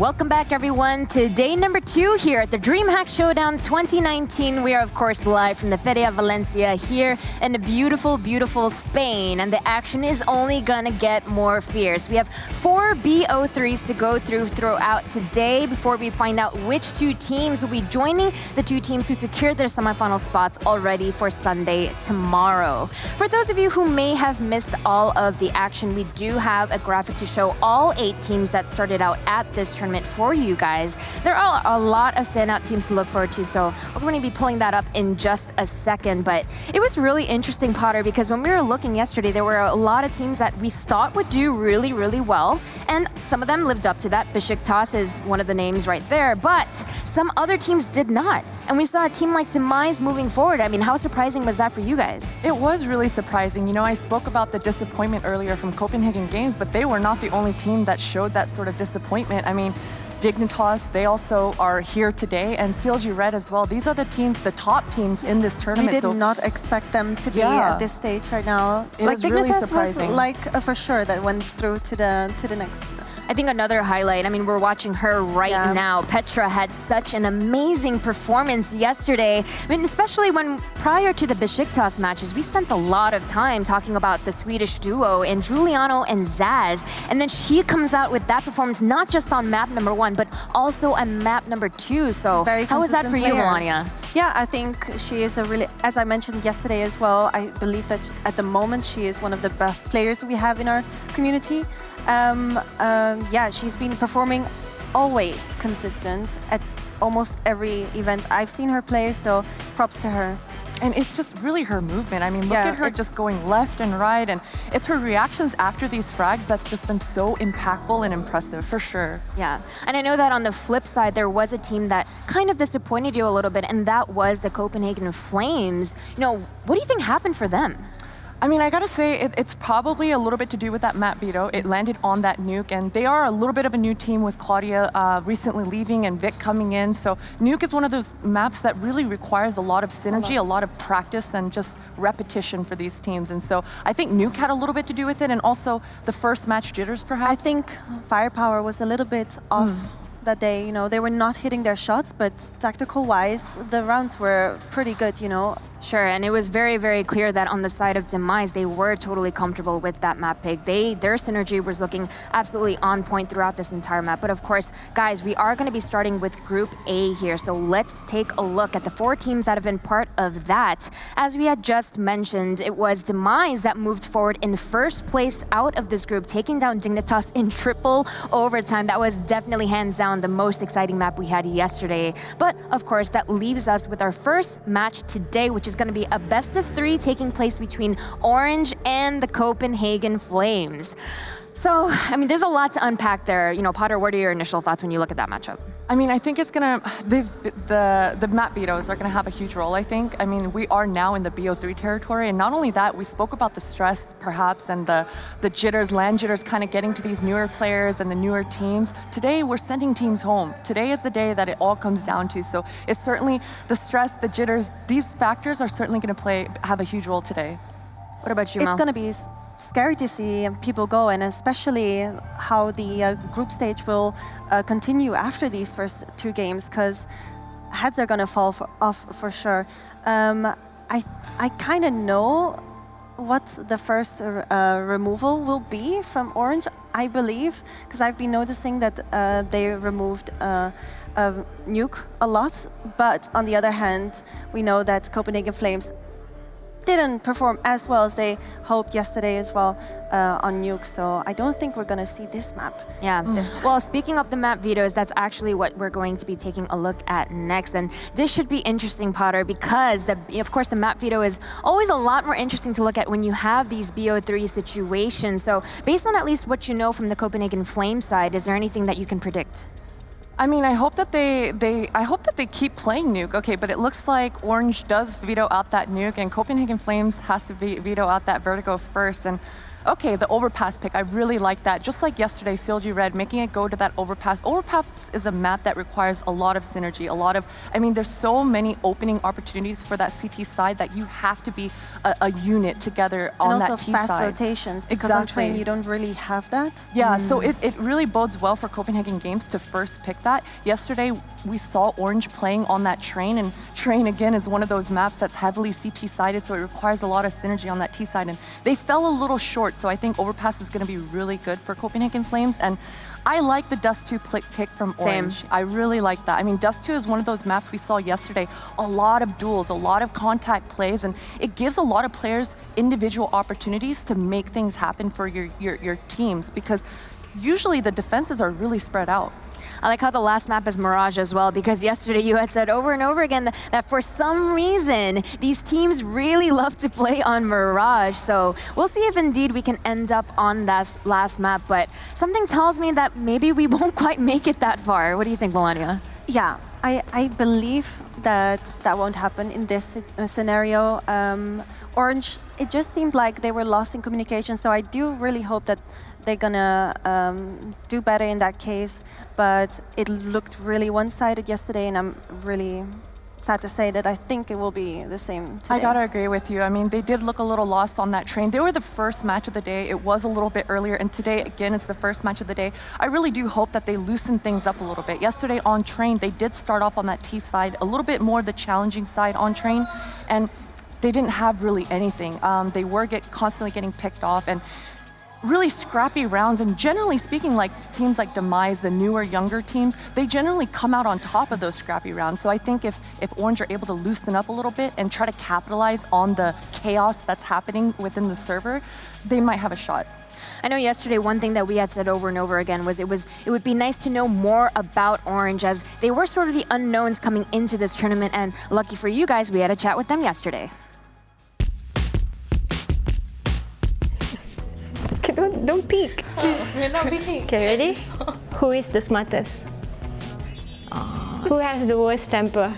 Welcome back, everyone, to day number 2 here at the DreamHack Showdown 2019. We are, of course, live from the Feria Valencia here in the beautiful, beautiful Spain. And the action is only going to get more fierce. We have 4 BO3s to go throughout today before we find out which 2 teams will be joining the 2 teams who secured their semifinal spots already for Sunday tomorrow. For those of you who may have missed all of the action, we do have a graphic to show all 8 teams that started out at this tournament for you guys. There are a lot of standout teams to look forward to, so we're going to be pulling that up in just a second. But it was really interesting, Potter, because when we were looking yesterday, there were a lot of teams that we thought would do really, really well, and some of them lived up to that. Besiktas is one of the names right there, but some other teams did not. And we saw a team like Demise moving forward. I mean, how surprising was that for you guys? It was really surprising. You know, I spoke about the disappointment earlier from Copenhagen Games, but they were not the only team that showed that sort of disappointment. I mean, Dignitas, they also are here today, and CLG Red as well. These are the teams, the top teams in this tournament. We did not expect them to be at this stage right now. It is really surprising. Was like for sure that went through to the next. I think another highlight, I mean, we're watching her right now. Petra had such an amazing performance yesterday. I mean, especially when prior to the Besiktas matches, we spent a lot of time talking about the Swedish duo and Giuliano and Zaz. And then she comes out with that performance, not just on map number 1, but also on map number 2. So how was that for you, Melania? Yeah, I think she is a really, as I mentioned yesterday as well, I believe that at the moment she is one of the best players we have in our community. Yeah, she's been performing always consistent at almost every event I've seen her play, so props to her. And it's just really her movement. I mean, look at her just going left and right, and it's her reactions after these frags that's just been so impactful and impressive, for sure. Yeah, and I know that on the flip side, there was a team that kind of disappointed you a little bit, and that was the Copenhagen Flames. You know, what do you think happened for them? I mean, I gotta say, it's probably a little bit to do with that map veto. It landed on that nuke, and they are a little bit of a new team with Claudia recently leaving and Vic coming in. So nuke is one of those maps that really requires a lot of synergy, a lot of practice, and just repetition for these teams. And so I think nuke had a little bit to do with it, and also the first match jitters, perhaps. I think firepower was a little bit off that day. You know, they were not hitting their shots, but tactical-wise, the rounds were pretty good, you know. Sure, and it was very, very clear that on the side of Demise, they were totally comfortable with that map pick. Their synergy was looking absolutely on point throughout this entire map. But of course, guys, we are going to be starting with Group A here. So let's take a look at the 4 teams that have been part of that. As we had just mentioned, it was Demise that moved forward in first place out of this group, taking down Dignitas in triple overtime. That was definitely hands down the most exciting map we had yesterday. But of course, that leaves us with our first match today, which is going to be a best of 3 taking place between Orange and the Copenhagen Flames. So, I mean, there's a lot to unpack there. You know, Potter, what are your initial thoughts when you look at that matchup? I mean, I think it's gonna, the map vetoes are gonna have a huge role, I think. I mean, we are now in the BO3 territory, and not only that, we spoke about the stress, perhaps, and the jitters, land jitters, kind of getting to these newer players and the newer teams. Today, we're sending teams home. Today is the day that it all comes down to, so it's certainly the stress, the jitters, these factors are certainly gonna have a huge role today. What about you, Mel? It's gonna be scary to see people go, and especially how the group stage will continue after these first 2 games, because heads are going to fall off for sure. I kind of know what the first removal will be from Orange, I believe, because I've been noticing that they removed nuke a lot, but on the other hand, we know that Copenhagen Flames didn't perform as well as they hoped yesterday as well on nuke, so I don't think we're going to see this map. Yeah, well, speaking of the map vetoes, that's actually what we're going to be taking a look at next. And this should be interesting, Potter, because of course the map veto is always a lot more interesting to look at when you have these BO3 situations. So based on at least what you know from the Copenhagen Flame side, is there anything that you can predict? I mean, I hope that they keep playing nuke. Okay, but it looks like Orange does veto out that nuke, and Copenhagen Flames has to veto out that vertigo first. And Okay, the overpass pick, I really like that. Just like yesterday, CLG Red, making it go to that overpass. Overpass is a map that requires a lot of synergy, there's so many opening opportunities for that CT side that you have to be a unit together on that T side. And also fast rotations, because on train you don't really have that. Yeah, so it really bodes well for Copenhagen Games to first pick that. Yesterday, we saw Orange playing on that train, and train again is one of those maps that's heavily CT sided, so it requires a lot of synergy on that T side, and they fell a little short, so I think Overpass is going to be really good for Copenhagen Flames, and I like the Dust 2 pick from Orange. Same. I really like that. I mean, Dust 2 is one of those maps we saw yesterday, a lot of duels, a lot of contact plays, and it gives a lot of players individual opportunities to make things happen for your teams, because usually the defenses are really spread out. I like how the last map is Mirage as well, because yesterday you had said over and over again that for some reason, these teams really love to play on Mirage. So we'll see if indeed we can end up on that last map, but something tells me that maybe we won't quite make it that far. What do you think, Valencia? Yeah, I believe that won't happen in this scenario. Orange, it just seemed like they were lost in communication, so I do really hope that they're gonna do better in that case, but it looked really one-sided yesterday, and I'm really sad to say that I think it will be the same today. I gotta agree with you. I mean, they did look a little lost on that train. They were the first match of the day. It was a little bit earlier, and today, again, it's the first match of the day. I really do hope that they loosen things up a little bit. Yesterday on train, they did start off on that T side, a little bit more the challenging side on train, and they didn't have really anything. They were constantly getting picked off, and really scrappy rounds, and generally speaking, like teams like Demise, the newer, younger teams, they generally come out on top of those scrappy rounds. So I think if Orange are able to loosen up a little bit and try to capitalize on the chaos that's happening within the server, they might have a shot. I know yesterday one thing that we had said over and over again was it would be nice to know more about Orange, as they were sort of the unknowns coming into this tournament, and lucky for you guys, we had a chat with them yesterday. Don't peek. We're not peeking. Okay, ready? Who is the smartest? Who has the worst temper?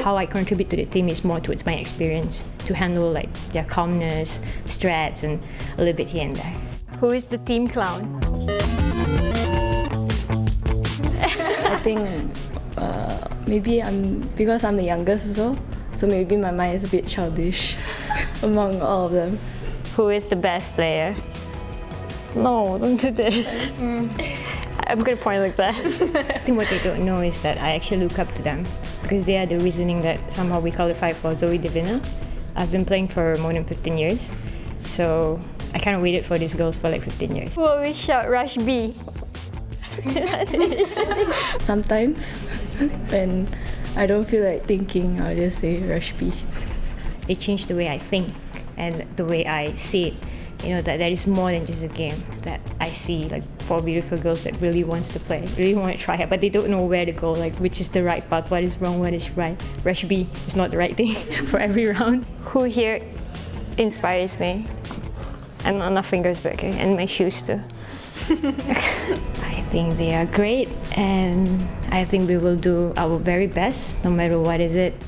How I contribute to the team is more towards my experience to handle like their calmness, strats, and a little bit here and there. Who is the team clown? I think maybe because I'm the youngest also, so maybe my mind is a bit childish among all of them. Who is the best player? No, don't do this. I'm gonna point like that. I think what they don't know is that I actually look up to them, because they are the reasoning that somehow we qualify for Zoe Divina. I've been playing for more than 15 years, so I kind of waited for these girls for like 15 years. Will we shout Rush B? Sometimes, when I don't feel like thinking, I'll just say Rush B. They changed the way I think and the way I see it. You know, that there is more than just a game, that I see like 4 beautiful girls that really wants to play, really want to try it, but they don't know where to go, like which is the right path, what is wrong, what is right. Rush B is not the right thing for every round. Who here inspires me? And on my fingers, but okay, and my shoes too. I think they are great, and I think we will do our very best, no matter what is it.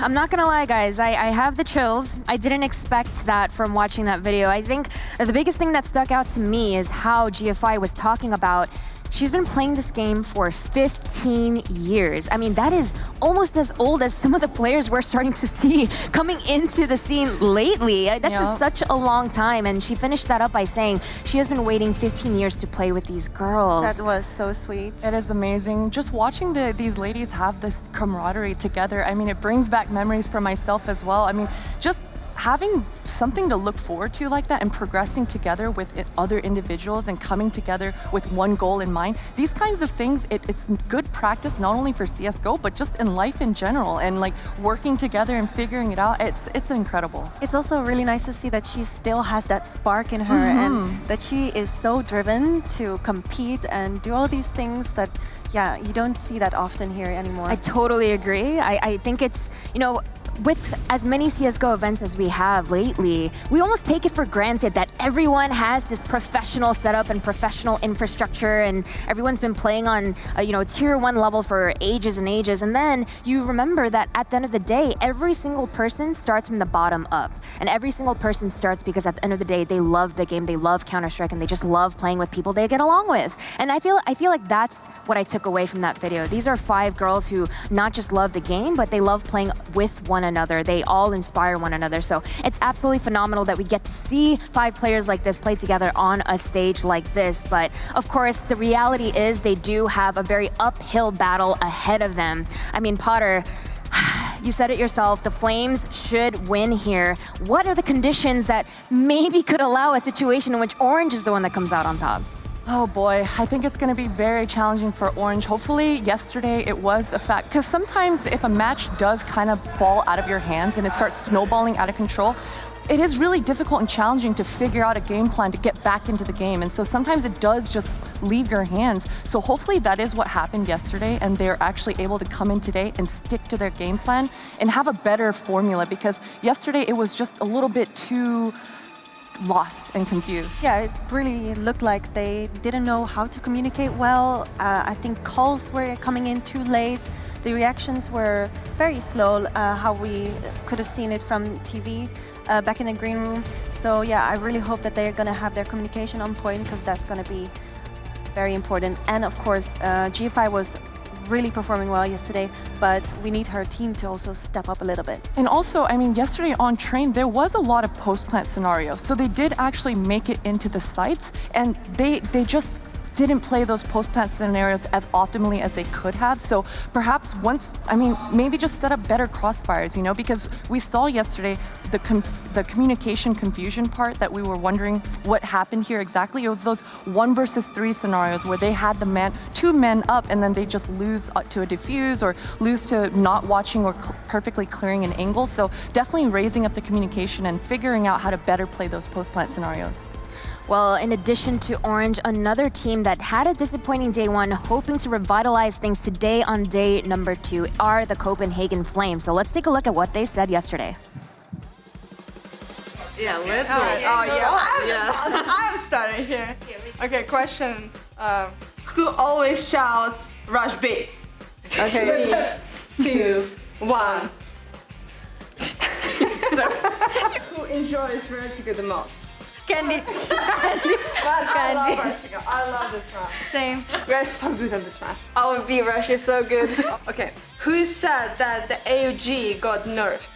I'm not gonna lie, guys, I have the chills. I didn't expect that from watching that video. I think the biggest thing that stuck out to me is how GFI was talking about she's been playing this game for 15 years. I mean, that is almost as old as some of the players we're starting to see coming into the scene lately. That's such a long time, and she finished that up by saying she has been waiting 15 years to play with these girls. That was so sweet. It is amazing. Just watching these ladies have this camaraderie together, I mean, it brings back memories for myself as well. I mean, just having something to look forward to like that and progressing together with other individuals and coming together with one goal in mind. These kinds of things, it's good practice not only for CSGO, but just in life in general, and like working together and figuring it out. It's incredible. It's also really nice to see that she still has that spark in her, and that she is so driven to compete and do all these things that, yeah, you don't see that often here anymore. I totally agree. I think it's, you know, with as many CSGO events as we have lately, we almost take it for granted that everyone has this professional setup and professional infrastructure, and everyone's been playing on tier 1 level for ages and ages. And then you remember that at the end of the day, every single person starts from the bottom up, and every single person starts because at the end of the day, they love the game, they love Counter-Strike, and they just love playing with people they get along with. And I feel like that's what I took away from that video. These are 5 girls who not just love the game, but they love playing with one another. They all inspire one another. So it's absolutely phenomenal that we get to see 5 players like this play together on a stage like this. But of course, the reality is they do have a very uphill battle ahead of them. I mean, Potter, you said it yourself, the Flames should win here. What are the conditions that maybe could allow a situation in which Orange is the one that comes out on top? Oh boy, I think it's going to be very challenging for Orange. Hopefully yesterday it was a fact, because sometimes if a match does kind of fall out of your hands and it starts snowballing out of control, it is really difficult and challenging to figure out a game plan to get back into the game. And so sometimes it does just leave your hands. So hopefully that is what happened yesterday, and they're actually able to come in today and stick to their game plan and have a better formula, because yesterday it was just a little bit too lost and confused. Yeah, it really looked like they didn't know how to communicate well. I think calls were coming in too late. The reactions were very slow, how we could have seen it from TV back in the green room. So yeah, I really hope that they're going to have their communication on point, because that's going to be very important. And of course, G5 was really performing well yesterday, but we need her team to also step up a little bit. And also, I mean, yesterday on train, there was a lot of post-plant scenarios. So they did actually make it into the sites, and they just didn't play those post-plant scenarios as optimally as they could have. So perhaps maybe just set up better crossfires, because we saw yesterday the communication confusion part that we were wondering what happened here exactly. It was those 1 versus 3 scenarios where they had 2 men up, and then they just lose to a defuse or lose to not watching or perfectly clearing an angle. So definitely raising up the communication and figuring out how to better play those post-plant scenarios. Well, in addition to Orange, another team that had a disappointing day 1, hoping to revitalize things today on day number 2, are the Copenhagen Flames. So let's take a look at what they said yesterday. Yeah, let's go. I'm starting here. Okay, questions. Who always shouts rush B? Okay, 3, 2, 1. So, who enjoys Vertigo the most? Candy. I love Vertigo. I love this map. Same. We're so good at this map. Our B rush is so good. Okay, who said that the AUG got nerfed?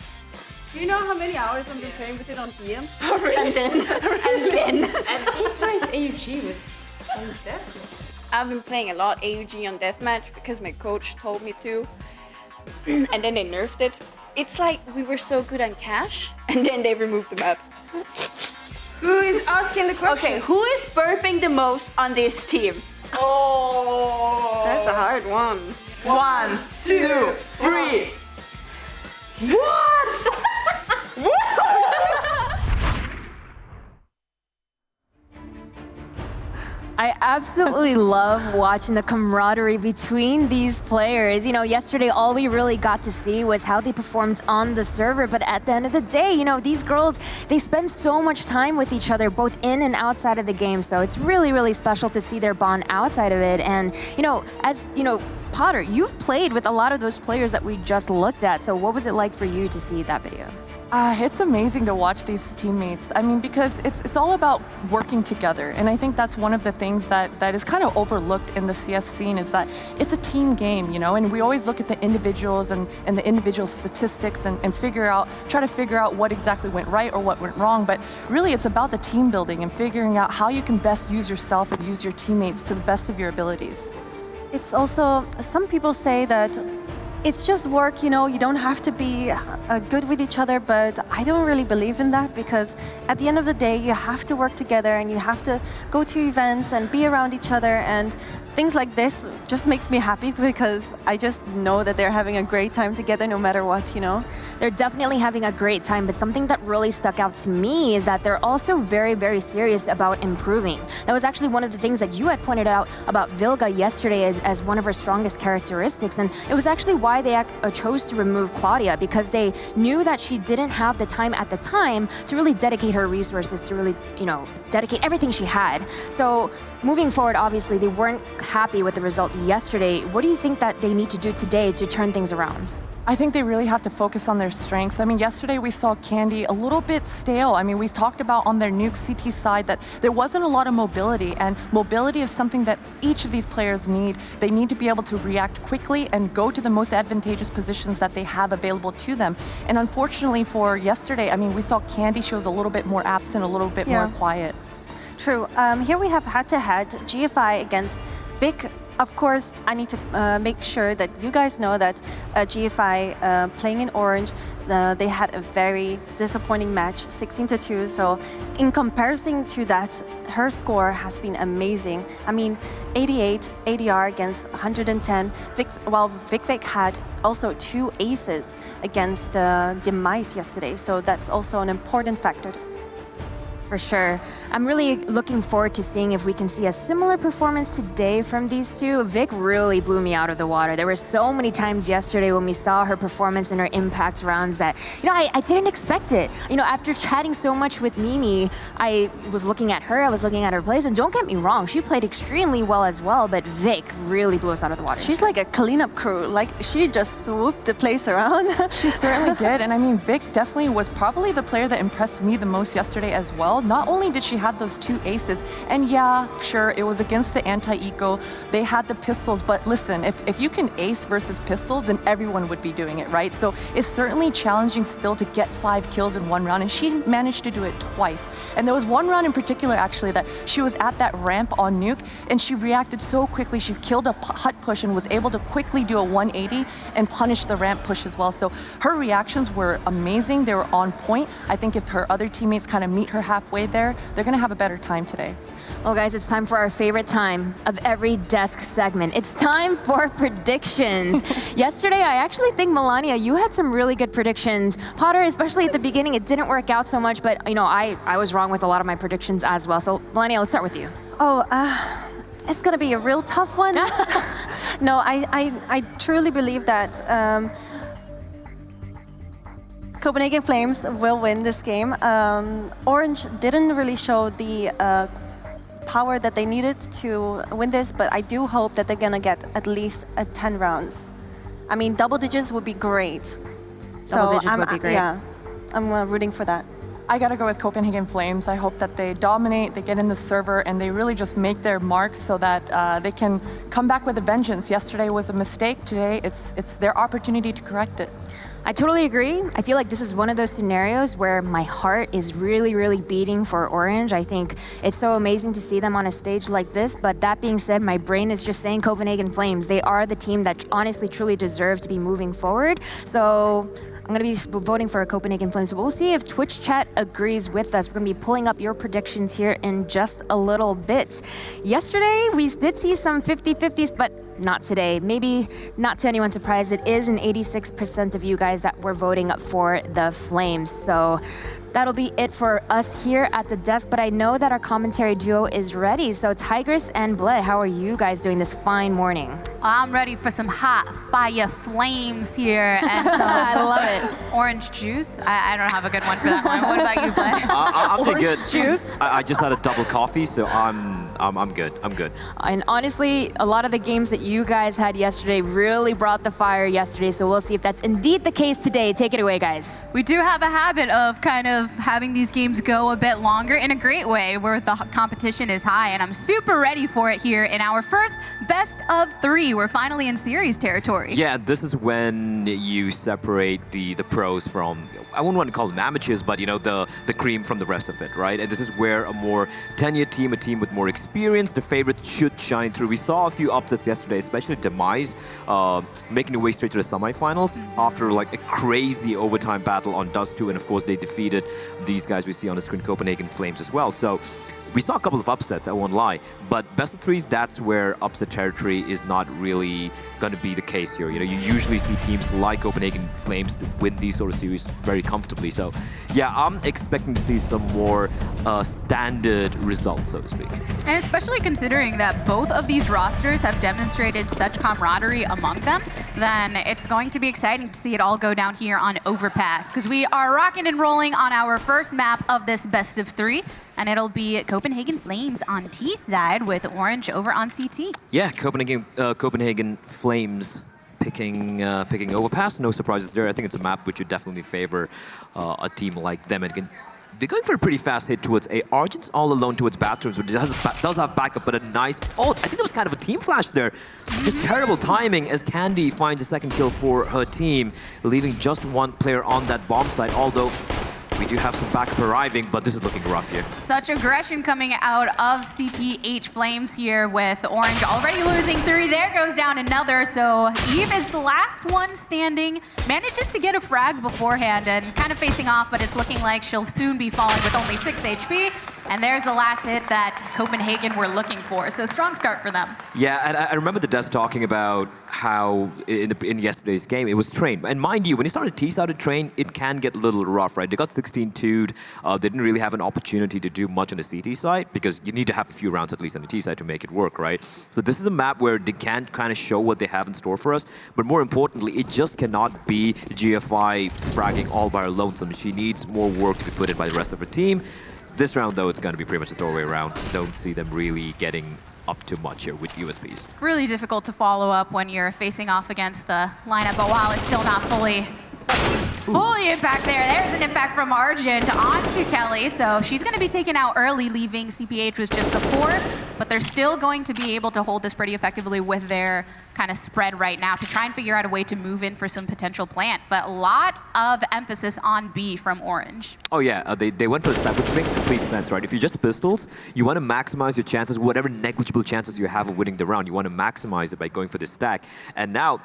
Do you know how many hours I've been playing with it on DM? Oh, really? And who plays AUG with on Deathmatch? I've been playing a lot AUG on Deathmatch because my coach told me to. And then they nerfed it. It's like we were so good on cash, and then they removed the map. Who is asking the question? Okay, who is burping the most on this team? Oh! That's a hard one. 1, 2, 3. What? I absolutely love watching the camaraderie between these players. Yesterday all we really got to see was how they performed on the server, but at the end of the day, these girls, they spend so much time with each other, both in and outside of the game, so it's really, really special to see their bond outside of it. And, Potter, you've played with a lot of those players that we just looked at, so what was it like for you to see that video? It's amazing to watch these teammates. I mean, because it's all about working together. And I think that's one of the things that is kind of overlooked in the CS scene, is that it's a team game, and we always look at the individuals and the individual statistics and try to figure out what exactly went right or what went wrong. But really, it's about the team building and figuring out how you can best use yourself and use your teammates to the best of your abilities. It's also, some people say that it's just work, you don't have to be good with each other, but I don't really believe in that, because at the end of the day, you have to work together and you have to go to events and be around each other, and things like this just makes me happy, because I just know that they're having a great time together no matter what, They're definitely having a great time, but something that really stuck out to me is that they're also very, very serious about improving. That was actually one of the things that you had pointed out about Vilga yesterday as one of her strongest characteristics, and it was actually why why they chose to remove Claudia, because they knew that she didn't have the time at the time to really dedicate her resources, to really, dedicate everything she had. So moving forward, obviously, they weren't happy with the result yesterday. What do you think that they need to do today to turn things around? I think they really have to focus on their strengths. I mean, yesterday we saw Candy a little bit stale. I mean, we talked about on their nuke CT side that there wasn't a lot of mobility, and mobility is something that each of these players need. They need to be able to react quickly and go to the most advantageous positions that they have available to them. And unfortunately for yesterday, I mean, we saw Candy, she was a little bit more absent, a little bit more quiet. True. Here we have head-to-head GFI against Vic. Of course, I need to make sure that you guys know that GFI playing in Orange, they had a very disappointing match, 16-2. So in comparison to that, her score has been amazing. I mean, 88 ADR against 110. Vic had also 2 aces against Demise yesterday. So that's also an important factor. For sure. I'm really looking forward to seeing if we can see a similar performance today from these two. Vic really blew me out of the water. There were so many times yesterday when we saw her performance in her impact rounds that, I didn't expect it. After chatting so much with Mimi, I was looking at her, I was looking at her plays, and don't get me wrong, she played extremely well as well, but Vic really blew us out of the water. She's like a cleanup crew. Like, she just swooped the place around. She certainly did. And I mean, Vic definitely was probably the player that impressed me the most yesterday as well. Not only did she have those 2 aces, and yeah, sure, it was against the anti-eco, they had the pistols, but listen, if you can ace versus pistols, then everyone would be doing it, right? So it's certainly challenging still to get 5 kills in one round, and she managed to do it twice. And there was one round in particular, actually, that she was at that ramp on nuke, and she reacted so quickly. She killed a hut push and was able to quickly do a 180 and punish the ramp push as well. So her reactions were amazing. They were on point. I think if her other teammates kind of meet her halfway there, they're going to have a better time today. Well, guys, it's time for our favorite time of every desk segment. It's time for predictions. Yesterday, I actually think, Melania, you had some really good predictions. Potter, especially at the beginning, it didn't work out so much, but I was wrong with a lot of my predictions as well. So, Melania, let's start with you. Oh, it's going to be a real tough one. No, I truly believe that Copenhagen Flames will win this game. Orange didn't really show the power that they needed to win this, but I do hope that they're gonna get at least 10 rounds. I mean, double digits would be great. Double digits would be great. Yeah, I'm rooting for that. I gotta go with Copenhagen Flames. I hope that they dominate, they get in the server, and they really just make their mark so that they can come back with a vengeance. Yesterday was a mistake. Today, it's their opportunity to correct it. I totally agree. I feel like this is one of those scenarios where my heart is really, really beating for Orange. I think it's so amazing to see them on a stage like this. But that being said, my brain is just saying Copenhagen Flames. They are the team that honestly, truly deserve to be moving forward. So I'm going to be voting for Copenhagen Flames. But we'll see if Twitch chat agrees with us. We're going to be pulling up your predictions here in just a little bit. Yesterday, we did see some 50-50s, but not today. Maybe not to anyone's surprise, it is an 86% of you guys that were voting for the Flames. So that'll be it for us here at the desk, but I know that our commentary duo is ready. So Tigress and Bled, how are you guys doing this fine morning? I'm ready for some hot fire flames here and I love it. Orange juice. I don't have a good one for that one. What about you, Bled? I'm doing good. Juice? I just had a double coffee, so I'm good. I'm good. And honestly, a lot of the games that you guys had yesterday really brought the fire yesterday, so we'll see if that's indeed the case today. Take it away, guys. We do have a habit of kind of having these games go a bit longer in a great way where the competition is high, and I'm super ready for it here in our first best of 3. We're finally in series territory. Yeah, this is when you separate the pros from, I wouldn't want to call them amateurs, but the cream from the rest of it, right? And this is where a more tenured team, a team with more experience, the favorites should shine through. We saw a few upsets yesterday, especially Demise, making their way straight to the semifinals after like a crazy overtime battle on Dust 2, and of course they defeated these guys we see on the screen, Copenhagen Flames as well. So we saw a couple of upsets, I won't lie, but best of 3s, that's where upset territory is not really going to be the case here. You usually see teams like Copenhagen Flames win these sort of series very comfortably. So yeah, I'm expecting to see some more standard results, so to speak. And especially considering that both of these rosters have demonstrated such camaraderie among them, then it's going to be exciting to see it all go down here on Overpass, because we are rocking and rolling on our first map of this best of 3, and it'll be Copenhagen Flames on T side with Orange over on CT. Yeah, Copenhagen Flames picking Overpass. No surprises there. I think it's a map which would definitely favor a team like them. And they're going for a pretty fast hit towards A. Argent's all alone towards bathrooms, which does have backup, but a nice... Oh, I think that was kind of a team flash there. Just terrible timing as Candy finds a second kill for her team, leaving just one player on that bomb site, although we do have some backup arriving, but this is looking rough here. Such aggression coming out of CPH Flames here with Orange already losing 3. There goes down another. So Eve is the last one standing. Manages to get a frag beforehand and kind of facing off, but it's looking like she'll soon be falling with only 6 HP. And there's the last hit that Copenhagen were looking for. So strong start for them. Yeah, and I remember the Des talking about how in yesterday's game it was Train. And mind you, when you start a T-side of Train, it can get a little rough, right? They got 16-2'd. They didn't really have an opportunity to do much on the CT side because you need to have a few rounds at least on the T side to make it work, right? So this is a map where they can kind of show what they have in store for us. But more importantly, it just cannot be GFI fragging all by her lonesome. She needs more work to be put in by the rest of her team. This round, though, it's going to be pretty much a throwaway round. Don't see them really getting up too much here with USPs. Really difficult to follow up when you're facing off against the lineup, but while it's still not fully impact there. There's an impact from Argent onto Kelly, so she's going to be taken out early, leaving CPH with just the 4, but they're still going to be able to hold this pretty effectively with their kind of spread right now to try and figure out a way to move in for some potential plant. But a lot of emphasis on B from Orange. Oh yeah, they went for the stack, which makes complete sense, right? If you're just pistols, you want to maximize your chances, whatever negligible chances you have of winning the round, you want to maximize it by going for the stack. And now,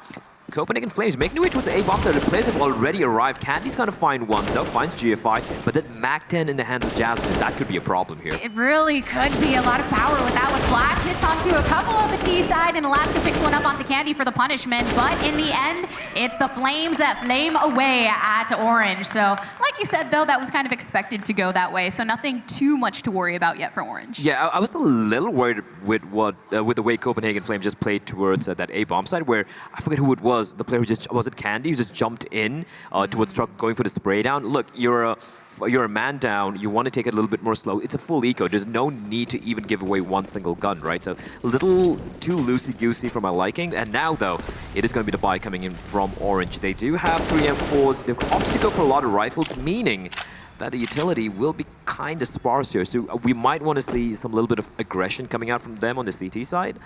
Copenhagen Flames making their way towards A bomb. The players have already arrived. Candy's gonna find one though, finds GFI, but that MAC-10 in the hands of Jasmine, that could be a problem here. It really could be a lot of power with that one. Flash hits onto a couple of the T side, and Alaska picks one up onto Candy for the punishment, but in the end, it's the Flames that flame away at Orange. So, like you said though, that was kind of expected to go that way, so nothing too much to worry about yet for Orange. Yeah, I was a little worried with the way Copenhagen Flames just played towards that A bomb side, where I forget who it was. The player who just, was it Candy, who just jumped in towards truck going for the spray down. Look, you're a man down, you want to take it a little bit more slow. It's a full eco. There's no need to even give away one single gun, right? So a little too loosey-goosey for my liking. And now, though, it is going to be the buy coming in from Orange. They do have 3 M4s. They've opted to go for a lot of rifles, meaning that the utility will be kind of sparse here. So we might want to see some little bit of aggression coming out from them on the CT side.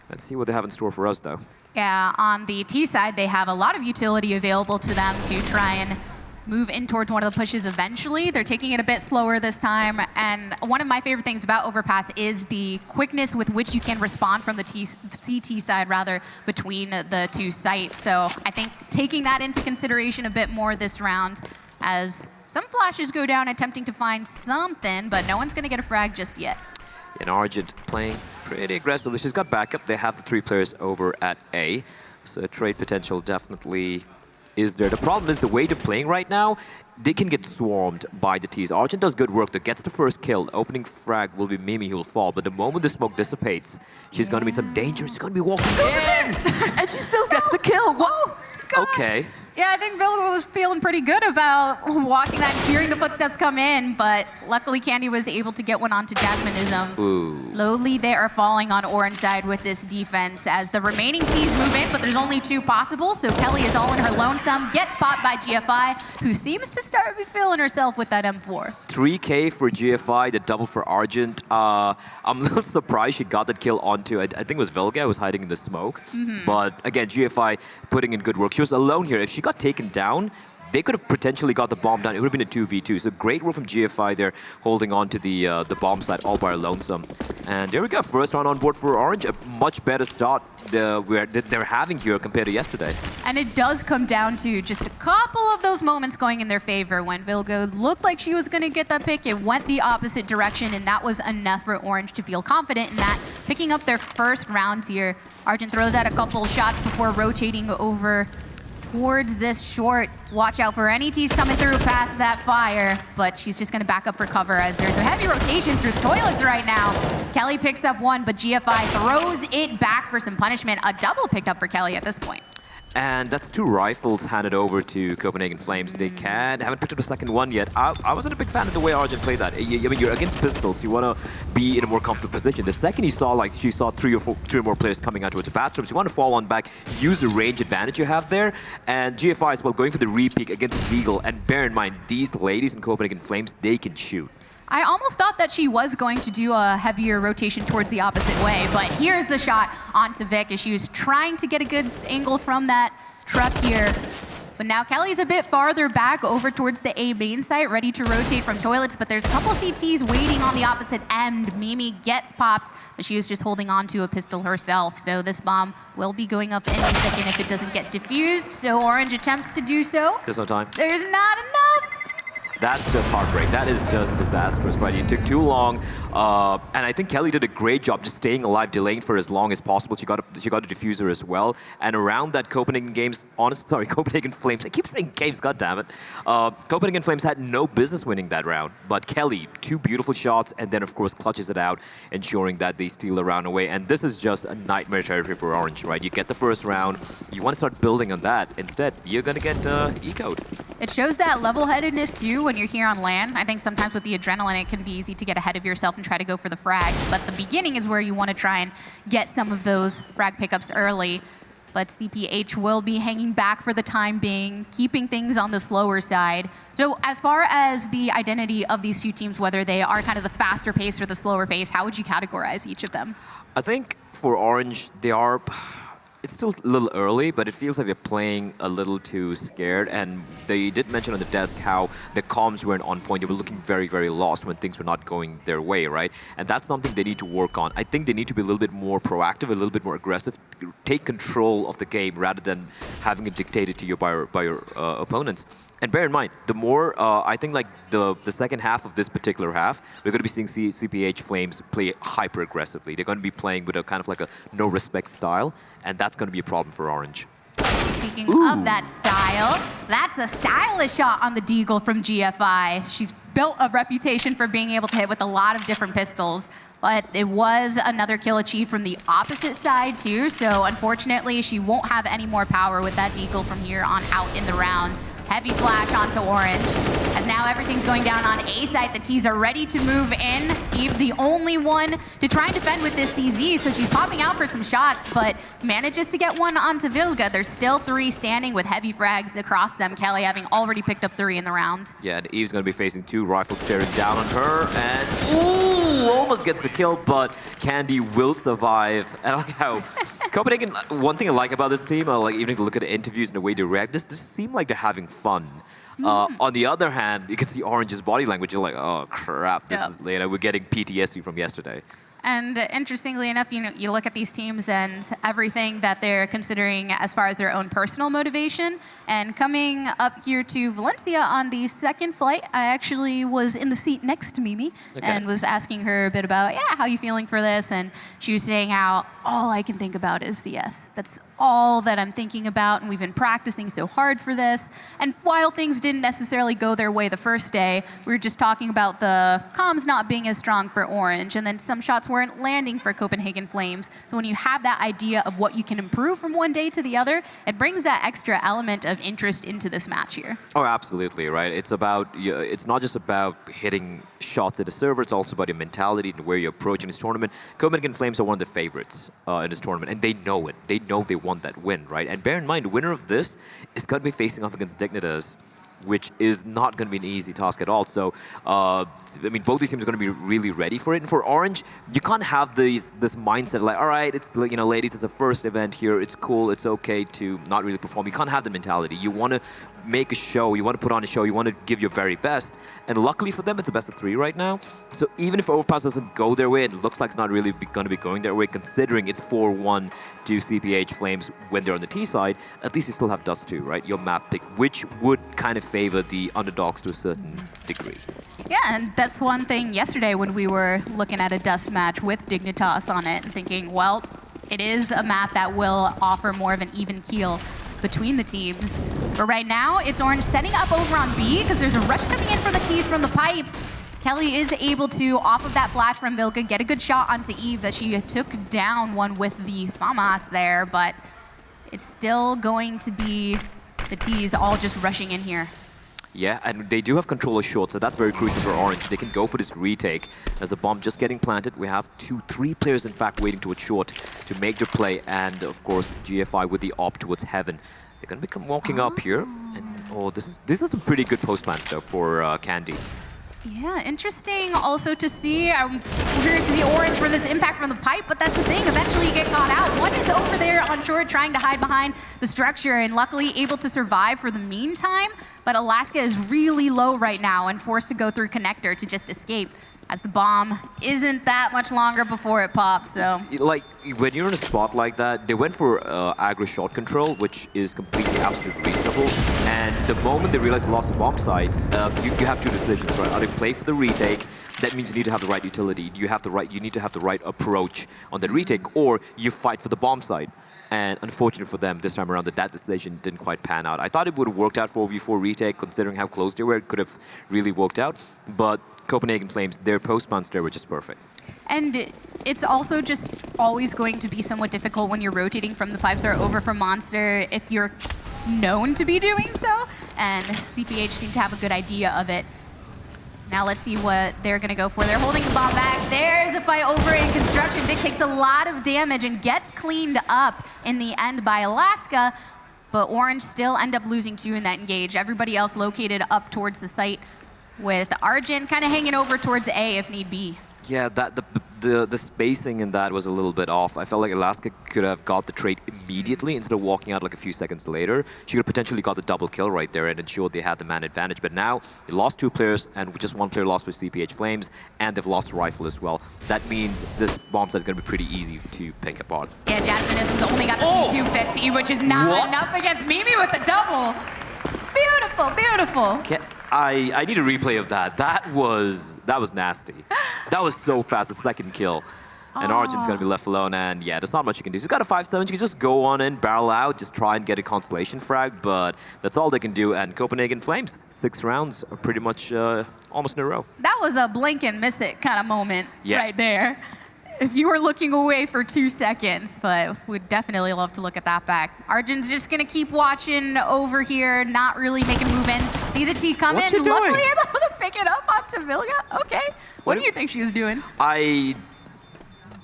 Let's see what they have in store for us, though. Yeah, on the T side, they have a lot of utility available to them to try and move in towards one of the pushes eventually. They're taking it a bit slower this time, and one of my favorite things about Overpass is the quickness with which you can respond from the CT side, rather, between the 2 sites. So I think taking that into consideration a bit more this round, as some flashes go down attempting to find something, but no one's going to get a frag just yet. And Argent playing pretty aggressively. She's got backup. They have the 3 players over at A. So trade potential definitely is there. The problem is the way they're playing right now, they can get swarmed by the T's. Argent does good work, though, gets the first kill. Opening frag will be Mimi who will fall. But the moment the smoke dissipates, she's going to be in some danger. She's going to be walking in! And she still gets the kill! What? Okay. Yeah, I think Bill was feeling pretty good about watching that and hearing the footsteps come in, but luckily Candy was able to get one onto Jasmineism. Ooh. Slowly they are falling on Orange side with this defense as the remaining teams move in, but there's only 2 possible, so Kelly is all in her lonesome, gets spot by GFI, who seems to start feeling herself with that M4. 3K for GFI, the double for Argent. I'm a little surprised she got that kill onto, I think it was Velga, who was hiding in the smoke. But again, GFI putting in good work. She was alone here. If she got taken down, they could have potentially got the bomb down. It would have been a 2v2. So great work from GFI there, holding on to the bomb side all by her lonesome. And there we go. First round on board for Orange. A much better start they're having here compared to yesterday. And it does come down to just a couple of those moments going in their favor. When Vilgo looked like she was going to get that pick, it went the opposite direction, and that was enough for Orange to feel confident in that. Picking up their first rounds here, Argent throws out a couple shots before rotating over towards this short. Watch out for any T's coming through past that fire, but she's just going to back up for cover as there's a heavy rotation through the toilets right now. Kelly picks up one, but GFI throws it back for some punishment. A double picked up for Kelly at this point. And that's 2 rifles handed over to Copenhagen Flames. They haven't picked up the second one yet. I wasn't a big fan of the way Arjun played that. I mean, you're against pistols. You want to be in a more comfortable position. The second you saw, like, she saw 3 or more players coming out towards the bathrooms, you want to fall on back, use the range advantage you have there. And GFI as well, going for the re-peek against Deagle. And bear in mind, these ladies in Copenhagen Flames, they can shoot. I almost thought that she was going to do a heavier rotation towards the opposite way, but here's the shot onto Vic as she was trying to get a good angle from that truck here. But now Kelly's a bit farther back over towards the A main site, ready to rotate from toilets, but there's a couple CTs waiting on the opposite end. Mimi gets popped, but she was just holding on to a pistol herself. So this bomb will be going up any second if it doesn't get defused. So Orange attempts to do so. There's no time. There's not enough. That's just heartbreak. That is just disastrous, right? It took too long, and I think Kelly did a great job just staying alive, delaying for as long as possible. She got a diffuser as well, and around that Copenhagen Flames. I keep saying games, god damn it. Copenhagen Flames had no business winning that round, but Kelly, 2 beautiful shots, and then of course clutches it out, ensuring that they steal the round away. And this is just a nightmare territory for Orange, right? You get the first round, you want to start building on that. Instead, you're gonna get eco'd. It shows that level-headedness too when you're here on land. I think sometimes with the adrenaline, it can be easy to get ahead of yourself and try to go for the frags. But the beginning is where you want to try and get some of those frag pickups early. But CPH will be hanging back for the time being, keeping things on the slower side. So as far as the identity of these 2 teams, whether they are kind of the faster pace or the slower pace, how would you categorize each of them? I think for Orange, they are... It's still a little early, but it feels like they're playing a little too scared. And they did mention on the desk how the comms weren't on point. They were looking very, very lost when things were not going their way, right? And that's something they need to work on. I think they need to be a little bit more proactive, a little bit more aggressive, take control of the game rather than having it dictated to you by your opponents. And bear in mind, the more, I think like the second half of this particular half, we're going to be seeing CPH Flames play hyper-aggressively. They're going to be playing with a kind of like a no-respect style, and that's going to be a problem for Orange. Speaking of that style, that's a stylish shot on the Deagle from GFI. She's built a reputation for being able to hit with a lot of different pistols, but it was another kill achieved from the opposite side too, so unfortunately she won't have any more power with that Deagle from here on out in the round. Heavy flash onto Orange. As now everything's going down on A site, the T's are ready to move in. Eve, the only one to try and defend with this CZ, so she's popping out for some shots, but manages to get one onto Vilga. There's still 3 standing with heavy frags across them. Kelly having already picked up 3 in the round. Yeah, and Eve's going to be facing 2 rifles staring down on her, and ooh, almost gets the kill, but Candy will survive. And I like how Copenhagen, one thing I like about this team, like even if you look at the interviews and the way they react, this seem like they're having fun. On the other hand, you can see Orange's body language. You're like, oh crap, this is, we're getting PTSD from yesterday. And interestingly enough, you look at these teams and everything that they're considering as far as their own personal motivation. And coming up here to Valencia on the second flight, I actually was in the seat next to Mimi and was asking her a bit about, how you feeling for this? And she was saying how all I can think about is CS. That's all that I'm thinking about, and we've been practicing so hard for this. And while things didn't necessarily go their way the first day, we were just talking about the comms not being as strong for Orange, and then some shots weren't landing for Copenhagen Flames. So when you have that idea of what you can improve from one day to the other, it brings that extra element of interest into this match here. Oh, absolutely, right? It's about, it's not just about hitting shots at the server, it's also about your mentality and where you're approaching this tournament. Copenhagen Flames are one of the favorites in this tournament, and they know it. They know they want that win, right? And bear in mind, the winner of this is going to be facing off against Dignitas, which is not going to be an easy task at all. So, I mean, both these teams are going to be really ready for it. And for Orange, you can't have this mindset like, all right, it's, ladies, it's a first event here. It's cool. It's okay to not really perform. You can't have the mentality. You want to make a show. You want to put on a show. You want to give your very best. And luckily for them, it's a best of 3 right now. So even if Overpass doesn't go their way, it looks like it's not really going to be going their way, considering it's 4-1 to CPH Flames when they're on the T side, at least you still have Dust 2, right? Your map pick, which would kind of favor the underdogs to a certain degree. Yeah, and that's one thing yesterday when we were looking at a Dust match with Dignitas on it and thinking, well, it is a map that will offer more of an even keel between the teams. But right now, it's Orange setting up over on B because there's a rush coming in from the T's from the pipes. Kelly is able to, off of that flash from Vilka, get a good shot onto Eve that she took down one with the FAMAS there, but it's still going to be the T's all just rushing in here. Yeah, and they do have control of short, so that's very crucial for Orange. They can go for this retake. As the bomb just getting planted, we have 3 players, in fact, waiting towards short to make their play. And, of course, GFI with the op towards heaven. They're going to become walking up here. And, oh, this is some pretty good post plans, though, for Candy. Yeah, interesting also to see. I'm curious to see Orange for this impact from the pipe, but that's the thing. Eventually you get caught out. One is over there on short trying to hide behind the structure and luckily able to survive for the meantime. But Alaska is really low right now and forced to go through connector to just escape, as the bomb isn't that much longer before it pops, so. Like, when you're in a spot like that, they went for aggro shot control, which is completely absolutely reasonable. And the moment they realize they lost the bomb site, you have 2 decisions, right? Either play for the retake, that means you need to have the right utility. You need to have the right approach on the retake, or you fight for the bomb site. And unfortunately for them, this time around, that decision didn't quite pan out. I thought it would have worked out for 4v4 retake, considering how close they were. It could have really worked out. But Copenhagen Flames, their post-bounce there were just perfect. And it's also just always going to be somewhat difficult when you're rotating from the 5-star over from Monster if you're known to be doing so. And CPH seem to have a good idea of it. Now let's see what they're going to go for. They're holding the bomb back. There's a fight over in construction. Vic takes a lot of damage and gets cleaned up in the end by Alaska. But Orange still end up losing 2 in that engage. Everybody else located up towards the site, with Argent kind of hanging over towards A if need be. Yeah, the spacing in that was a little bit off. I felt like Alaska could have got the trade immediately instead of walking out like a few seconds later. She could have potentially got the double kill right there and ensured they had the man advantage. But now they lost 2 players and just 1 player lost for CPH Flames, and they've lost a rifle as well. That means this bomb site is going to be pretty easy to pick apart. Yeah, Jasmine has only got the P250, which is not enough against Mimi with the double. Beautiful, beautiful. I need a replay of that. That was nasty. That was so fast, the second kill. And Argent's going to be left alone, and yeah, there's not much you can do. She's got a 5-7, she can just go on in, barrel out, just try and get a constellation frag, but that's all they can do. And Copenhagen Flames, 6 rounds are pretty much almost in a row. That was a blink and miss it kind of moment right there. If you were looking away for 2 seconds, but we'd definitely love to look at that back. Argent's just going to keep watching over here, not really making a move in. See the T come in, luckily able to pick it up onto Vilga. Okay, what do you think she was doing? I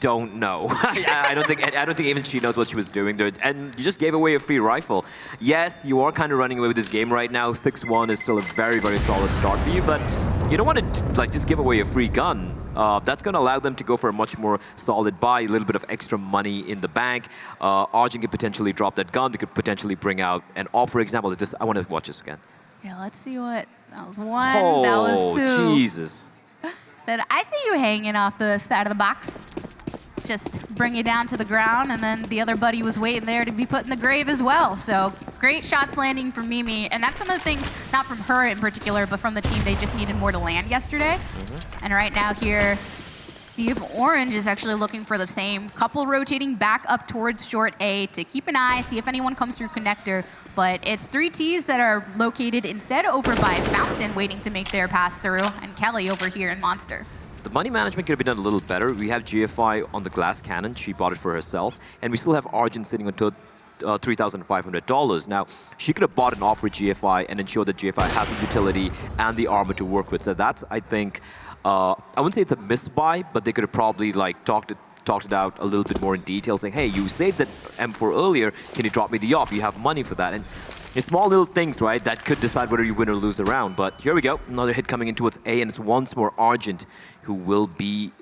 don't know. I don't think even she knows what she was doing there. And you just gave away a free rifle. Yes, you are kind of running away with this game right now. 6-1 is still a very, very solid start for you, but you don't want to just give away a free gun. That's going to allow them to go for a much more solid buy, a little bit of extra money in the bank. Arjun could potentially drop that gun. They could potentially bring out an op, for example. I want to watch this again. Yeah, let's see what. That was 1. That was 2. Oh, Jesus. Said, I see you hanging off the side of the box. Just bring you down to the ground, and then the other buddy was waiting there to be put in the grave as well. So great shots landing from Mimi, and that's some of the things, not from her in particular, but from the team. They just needed more to land yesterday. And right now here, see if Orange is actually looking for the same. Couple rotating back up towards short A to keep an eye, see if anyone comes through connector. But it's 3 Ts that are located instead over by Fountain, waiting to make their pass through, and Kelly over here in Monster. The money management could have been done a little better. We have GFI on the glass cannon. She bought it for herself. And we still have Arjun sitting on $3,500. Now, she could have bought an off with GFI and ensured that GFI has the utility and the armor to work with. So that's, I think, I wouldn't say it's a misbuy, but they could have probably talked it out a little bit more in detail, saying, hey, you saved that M4 earlier. Can you drop me the off? You have money for that. And it's small little things, right, that could decide whether you win or lose the round. But here we go. Another hit coming in towards A, and it's once more Argent who will be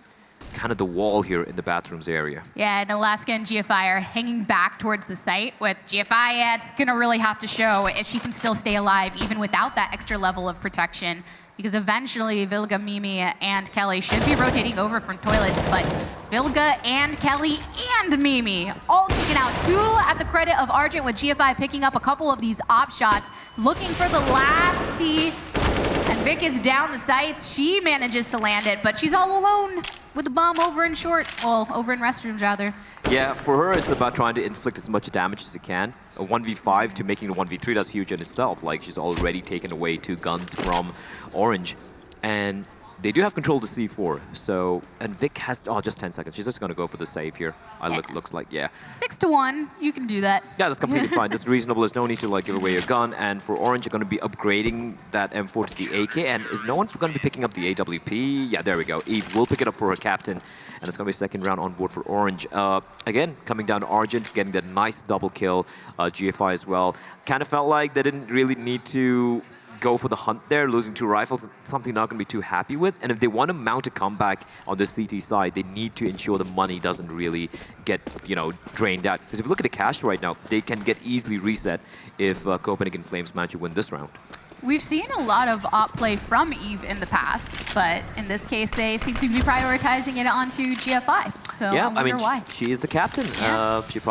kind of the wall here in the bathrooms area. Yeah, and Alaska and GFI are hanging back towards the site. With GFI, it's going to really have to show if she can still stay alive, even without that extra level of protection. Because eventually, Vilga, Mimi, and Kelly should be rotating over from toilets, but Vilga and Kelly and Mimi all taken out. 2 at the credit of Argent, with GFI picking up a couple of these op shots, looking for the last T. And Vic is down the sights. She manages to land it, but she's all alone with the bomb over in short. Well, over in restrooms, rather. Yeah, for her, it's about trying to inflict as much damage as you can. A 1v5 to making a 1v3, that's huge in itself. Like, she's already taken away 2 guns from Orange. And They do have control of the C4, so, and Vic has, just 10 seconds. She's just gonna go for the save here. Looks like, yeah. 6-1, you can do that. Yeah, that's completely fine. That's reasonable. There's no need to like give away your gun. And for Orange, you're gonna be upgrading that M4 to the AK. And is no one gonna be picking up the AWP? Yeah, there we go. Eve will pick it up for her captain. And it's gonna be second round on board for Orange. Again, coming down to Argent, getting that nice double kill. GFI as well. Kind of felt like they didn't really need to go for the hunt there, losing 2 rifles, something not going to be too happy with. And if they want to mount a comeback on the CT side, they need to ensure the money doesn't really get, drained out. Because if you look at the cash right now, they can get easily reset if Copenhagen Flames manage to win this round. We've seen a lot of op play from Eve in the past, but in this case, they seem to be prioritizing it onto GFI. So yeah, I wonder why. She is the captain. Yeah. She's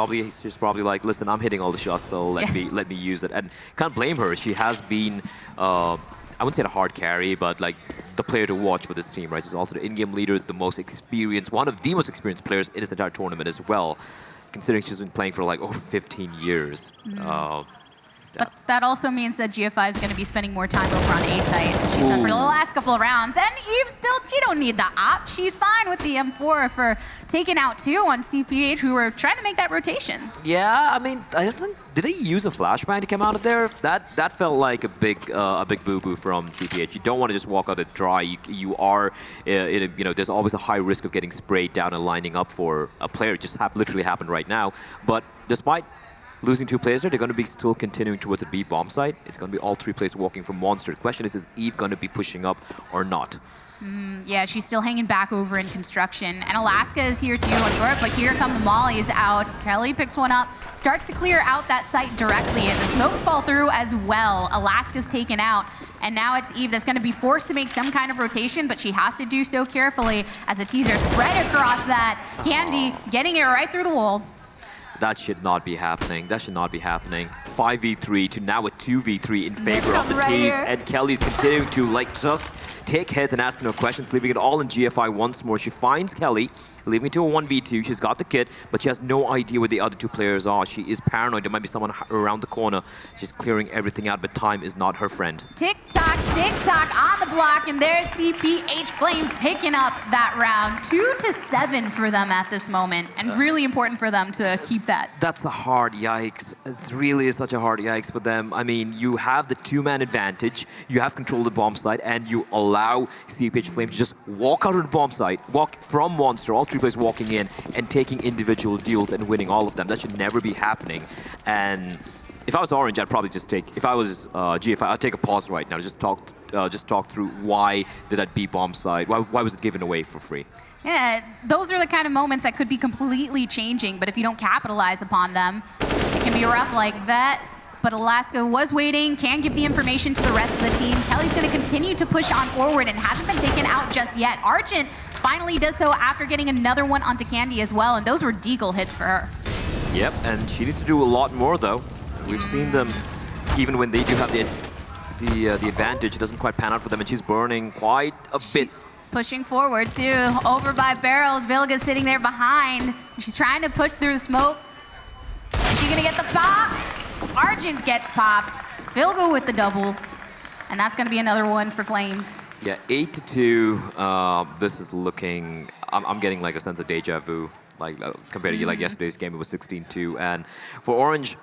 probably like, listen, I'm hitting all the shots, so let me use it. And can't blame her. She has been, I wouldn't say a hard carry, but like the player to watch for this team, right? She's also the in-game leader, the most experienced, one of the most experienced players in this entire tournament as well, considering she's been playing for like over 15 years. But that also means that GFI is going to be spending more time over on A site than she's done for the last couple of rounds. And Eve still, she don't need the op. She's fine with the M4 for taking out 2 on CPH, who were trying to make that rotation. Yeah, I mean, I don't think, did they use a flashbang to come out of there? That felt like a big boo-boo from CPH. You don't want to just walk out it dry. You are, there's always a high risk of getting sprayed down and lining up for a player. It just literally happened right now. But despite losing 2 players there, they're going to be still continuing towards the B bomb site. It's going to be all 3 players walking from Monster. The question is Eve going to be pushing up or not? Yeah, she's still hanging back over in construction. And Alaska is here too on Dork, but here come the mollies out. Kelly picks one up, starts to clear out that site directly, and the smokes fall through as well. Alaska's taken out, and now it's Eve that's going to be forced to make some kind of rotation, but she has to do so carefully as a teaser spread across that. Candy getting it right through the wall. That should not be happening. That should not be happening. 5v3 to now a 2v3 in favor of the T's. And Kelly's continuing to just take heads and ask no questions, leaving it all in GFI once more. She finds Kelly, leaving it to a 1v2. She's got the kit, but she has no idea where the other 2 players are. She is paranoid. There might be someone around the corner. She's clearing everything out, but time is not her friend. Tick-tock on the block, and there's CPH Flames picking up that round. 2-7 for them at this moment, and really important for them to keep that. That's a hard yikes. It really is such a hard yikes for them. I mean, you have the 2-man advantage, you have control of the bomb site, and you allow CPH Flames to just walk out of the bomb site, walk from Monster, all 3 players walking in and taking individual deals and winning all of them. That should never be happening. And if I was Orange, I'd probably just take, if I was GFI, I'd take a pause right now, just talk through why did that B bomb site, why was it given away for free? Yeah, those are the kind of moments that could be completely changing, but if you don't capitalize upon them, it can be rough like that. But Alaska was waiting, can give the information to the rest of the team. Kelly's going to continue to push on forward and hasn't been taken out just yet. Argent finally does so after getting another one onto Candy as well, and those were deagle hits for her. Yep, and she needs to do a lot more though. We've seen them, even when they do have the advantage, it doesn't quite pan out for them, and she's burning quite a bit. Pushing forward too, over by barrels. Vilga's sitting there behind. She's trying to push through the smoke. Is she gonna get the pop? Argent gets popped. Vilga with the double. And that's gonna be another one for Flames. Yeah, 8-2. This is looking, I'm getting like a sense of deja vu. Compared to yesterday's game, it was 16-2. And for Orange,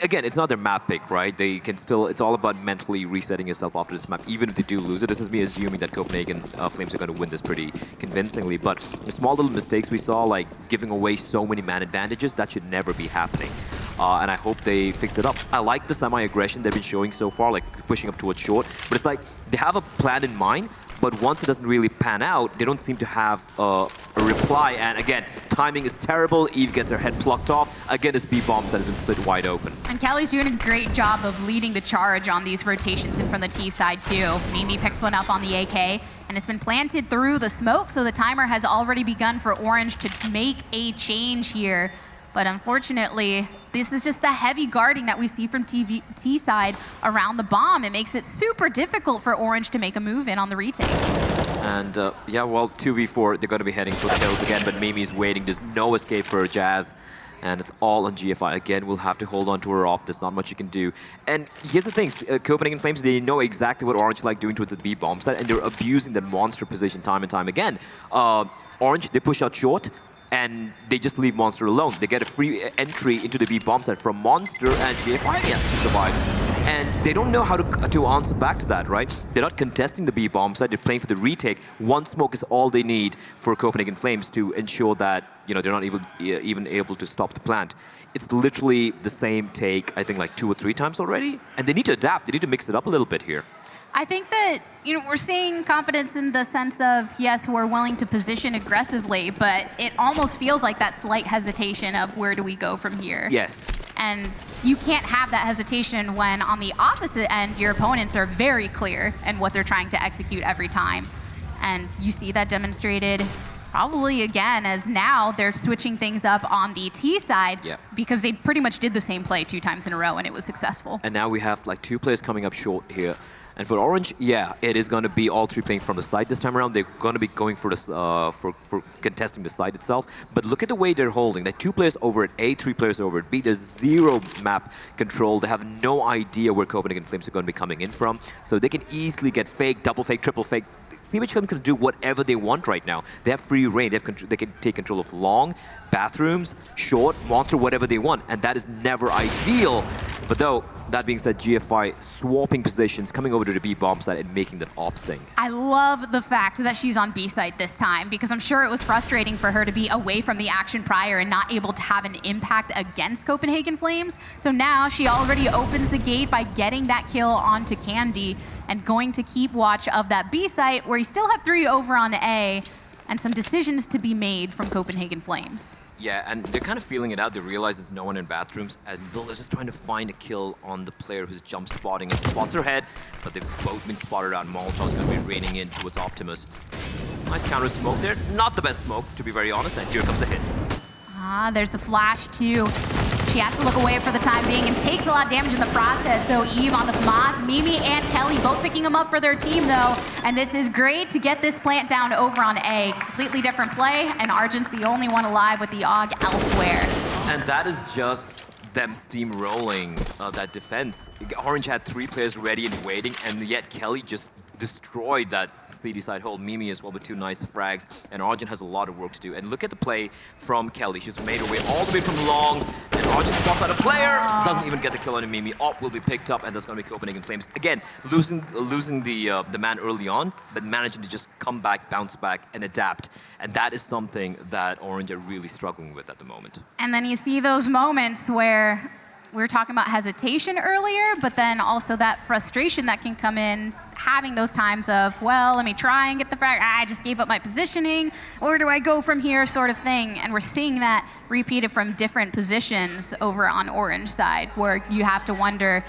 again, it's not their map pick, right? They can still, it's all about mentally resetting yourself after this map, even if they do lose it. This is me assuming that Copenhagen Flames are going to win this pretty convincingly. But the small little mistakes we saw, like giving away so many man advantages, that should never be happening. And I hope they fix it up. I like the semi-aggression they've been showing so far, like pushing up towards short. But it's like they have a plan in mind, but once it doesn't really pan out, they don't seem to have a reply. And again, timing is terrible. Eve gets her head plucked off. Again, this B-bomb set has been split wide open. And Kelly's doing a great job of leading the charge on these rotations in from the T side too. Mimi picks one up on the AK, and it's been planted through the smoke, so the timer has already begun for Orange to make a change here. But unfortunately, this is just the heavy guarding that we see from T side around the bomb. It makes it super difficult for Orange to make a move in on the retake. And yeah, well, 2v4, they're going to be heading for the kills again, but Mimi's waiting. There's no escape for Jazz. and it's all on GFI. Again, we'll have to hold on to her op. There's not much you can do. And here's the thing, Copenhagen Flames, they know exactly what Orange like doing towards the B bomb site, and they're abusing that monster position time and time again. Orange, they push out short, and they just leave Monster alone. They get a free entry into the B bomb site from Monster, and GFI survives. And they don't know how to answer back to that, right? They're not contesting the B bomb site, they're playing for the retake. One smoke is all they need for Copenhagen Flames to ensure that they're not even able to stop the plant. It's literally the same take, I think, like 2 or 3 times already. And they need to adapt, they need to mix it up a little bit here. I think that we're seeing confidence in the sense of, yes, we're willing to position aggressively, but it almost feels like that slight hesitation of where do we go from here. Yes. And you can't have that hesitation when on the opposite end, your opponents are very clear in what they're trying to execute every time. And you see that demonstrated probably again as now they're switching things up on the T side because they pretty much did the same play 2 times in a row and it was successful. And now we have like 2 players coming up short here. And for Orange, it is going to be all 3 playing from the side this time around. They're going to be going for this for contesting the side itself. But look at the way they're holding. They're 2 players over at A, 3 players over at B. There's 0 map control. They have no idea where Copenhagen Flames are going to be coming in from. So they can easily get fake, double fake, triple fake. CPH can do whatever they want right now. They have free reign. They can take control of long, bathrooms, short, monster, whatever they want. And that is never ideal. But though, that being said, GFI swapping positions, coming over to the B bomb side and making that op sync. I love the fact that she's on B side this time because I'm sure it was frustrating for her to be away from the action prior and not able to have an impact against Copenhagen Flames. So now she already opens the gate by getting that kill onto Candy and going to keep watch of that B site where you still have 3 over on A and some decisions to be made from Copenhagen Flames. Yeah, and they're kind of feeling it out. They realize there's no one in bathrooms, and they're just trying to find a kill on the player who's jump spotting and spots her head, but they've both been spotted out. Molotov's going to be raining in towards Optimus. Nice counter smoke there. Not the best smoke, to be very honest, and here comes a hit. There's the flash too. She has to look away for the time being and takes a lot of damage in the process. So Eve on the FAMAS, Mimi and Kelly both picking them up for their team though. And this is great to get this plant down over on A. Completely different play, and Argent's the only one alive with the AUG elsewhere. And that is just them steamrolling that defense. Orange had 3 players ready and waiting, and yet Kelly just destroyed that CD side hold. Mimi as well with 2 nice frags, and Argent has a lot of work to do. And look at the play from Kelly. She's made her way all the way from long, and Argent spots out a player, doesn't even get the kill on Mimi. Op will be picked up, and that's going to be Copenhagen Flames. Again, losing the man early on, but managing to just come back, bounce back, and adapt. And that is something that Orange are really struggling with at the moment. And then you see those moments where we were talking about hesitation earlier, but then also that frustration that can come in, having those times of, well, let me try and get the frag, I just gave up my positioning, where do I go from here, sort of thing. And we're seeing that repeated from different positions over on Orange side, where you have to wonder,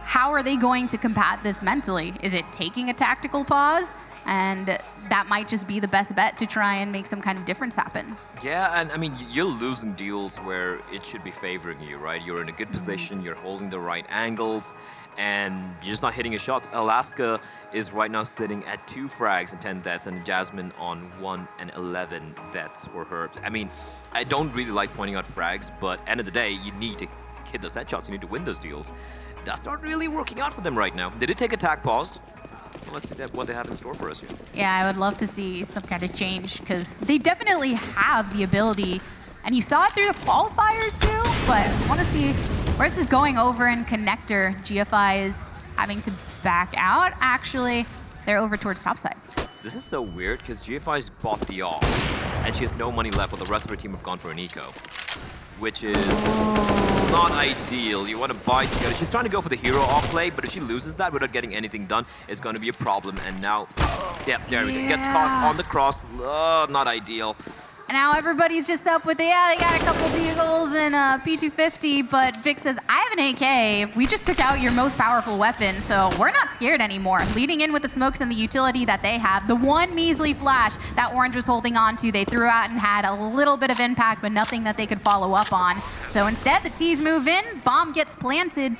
how are they going to combat this mentally? Is it taking a tactical pause? And that might just be the best bet to try and make some kind of difference happen. Yeah, and I mean, you're losing deals where it should be favoring you, right? You're in a good position, you're holding the right angles, and you're just not hitting your shots. Alaska is right now sitting at 2 frags and 10 deaths, and Jasmine on 1 and 11 deaths for her. I mean, I don't really like pointing out frags, but end of the day, you need to hit those headshots, you need to win those deals. That's not really working out for them right now. They did take attack pause. So let's see what they have in store for us here. Yeah, I would love to see some kind of change because they definitely have the ability, and you saw it through the qualifiers too, but I want to see where's this going over in connector. GFI is having to back out. Actually, they're over towards topside. This is so weird because GFI's bought the off, and she has no money left, while the rest of her team have gone for an eco, which is not ideal. You want to buy together. She's trying to go for the hero off play, but if she loses that without getting anything done, it's going to be a problem. And now, yeah, there we go. Gets caught on the cross. Not ideal. And now everybody's just up with, yeah, they got a couple Beagles and a P250, but Vic says, I have an AK. We just took out your most powerful weapon, so we're not scared anymore. Leading in with the smokes and the utility that they have, the one measly flash that Orange was holding on to, they threw out and had a little bit of impact, but nothing that they could follow up on. So instead, the T's move in, bomb gets planted,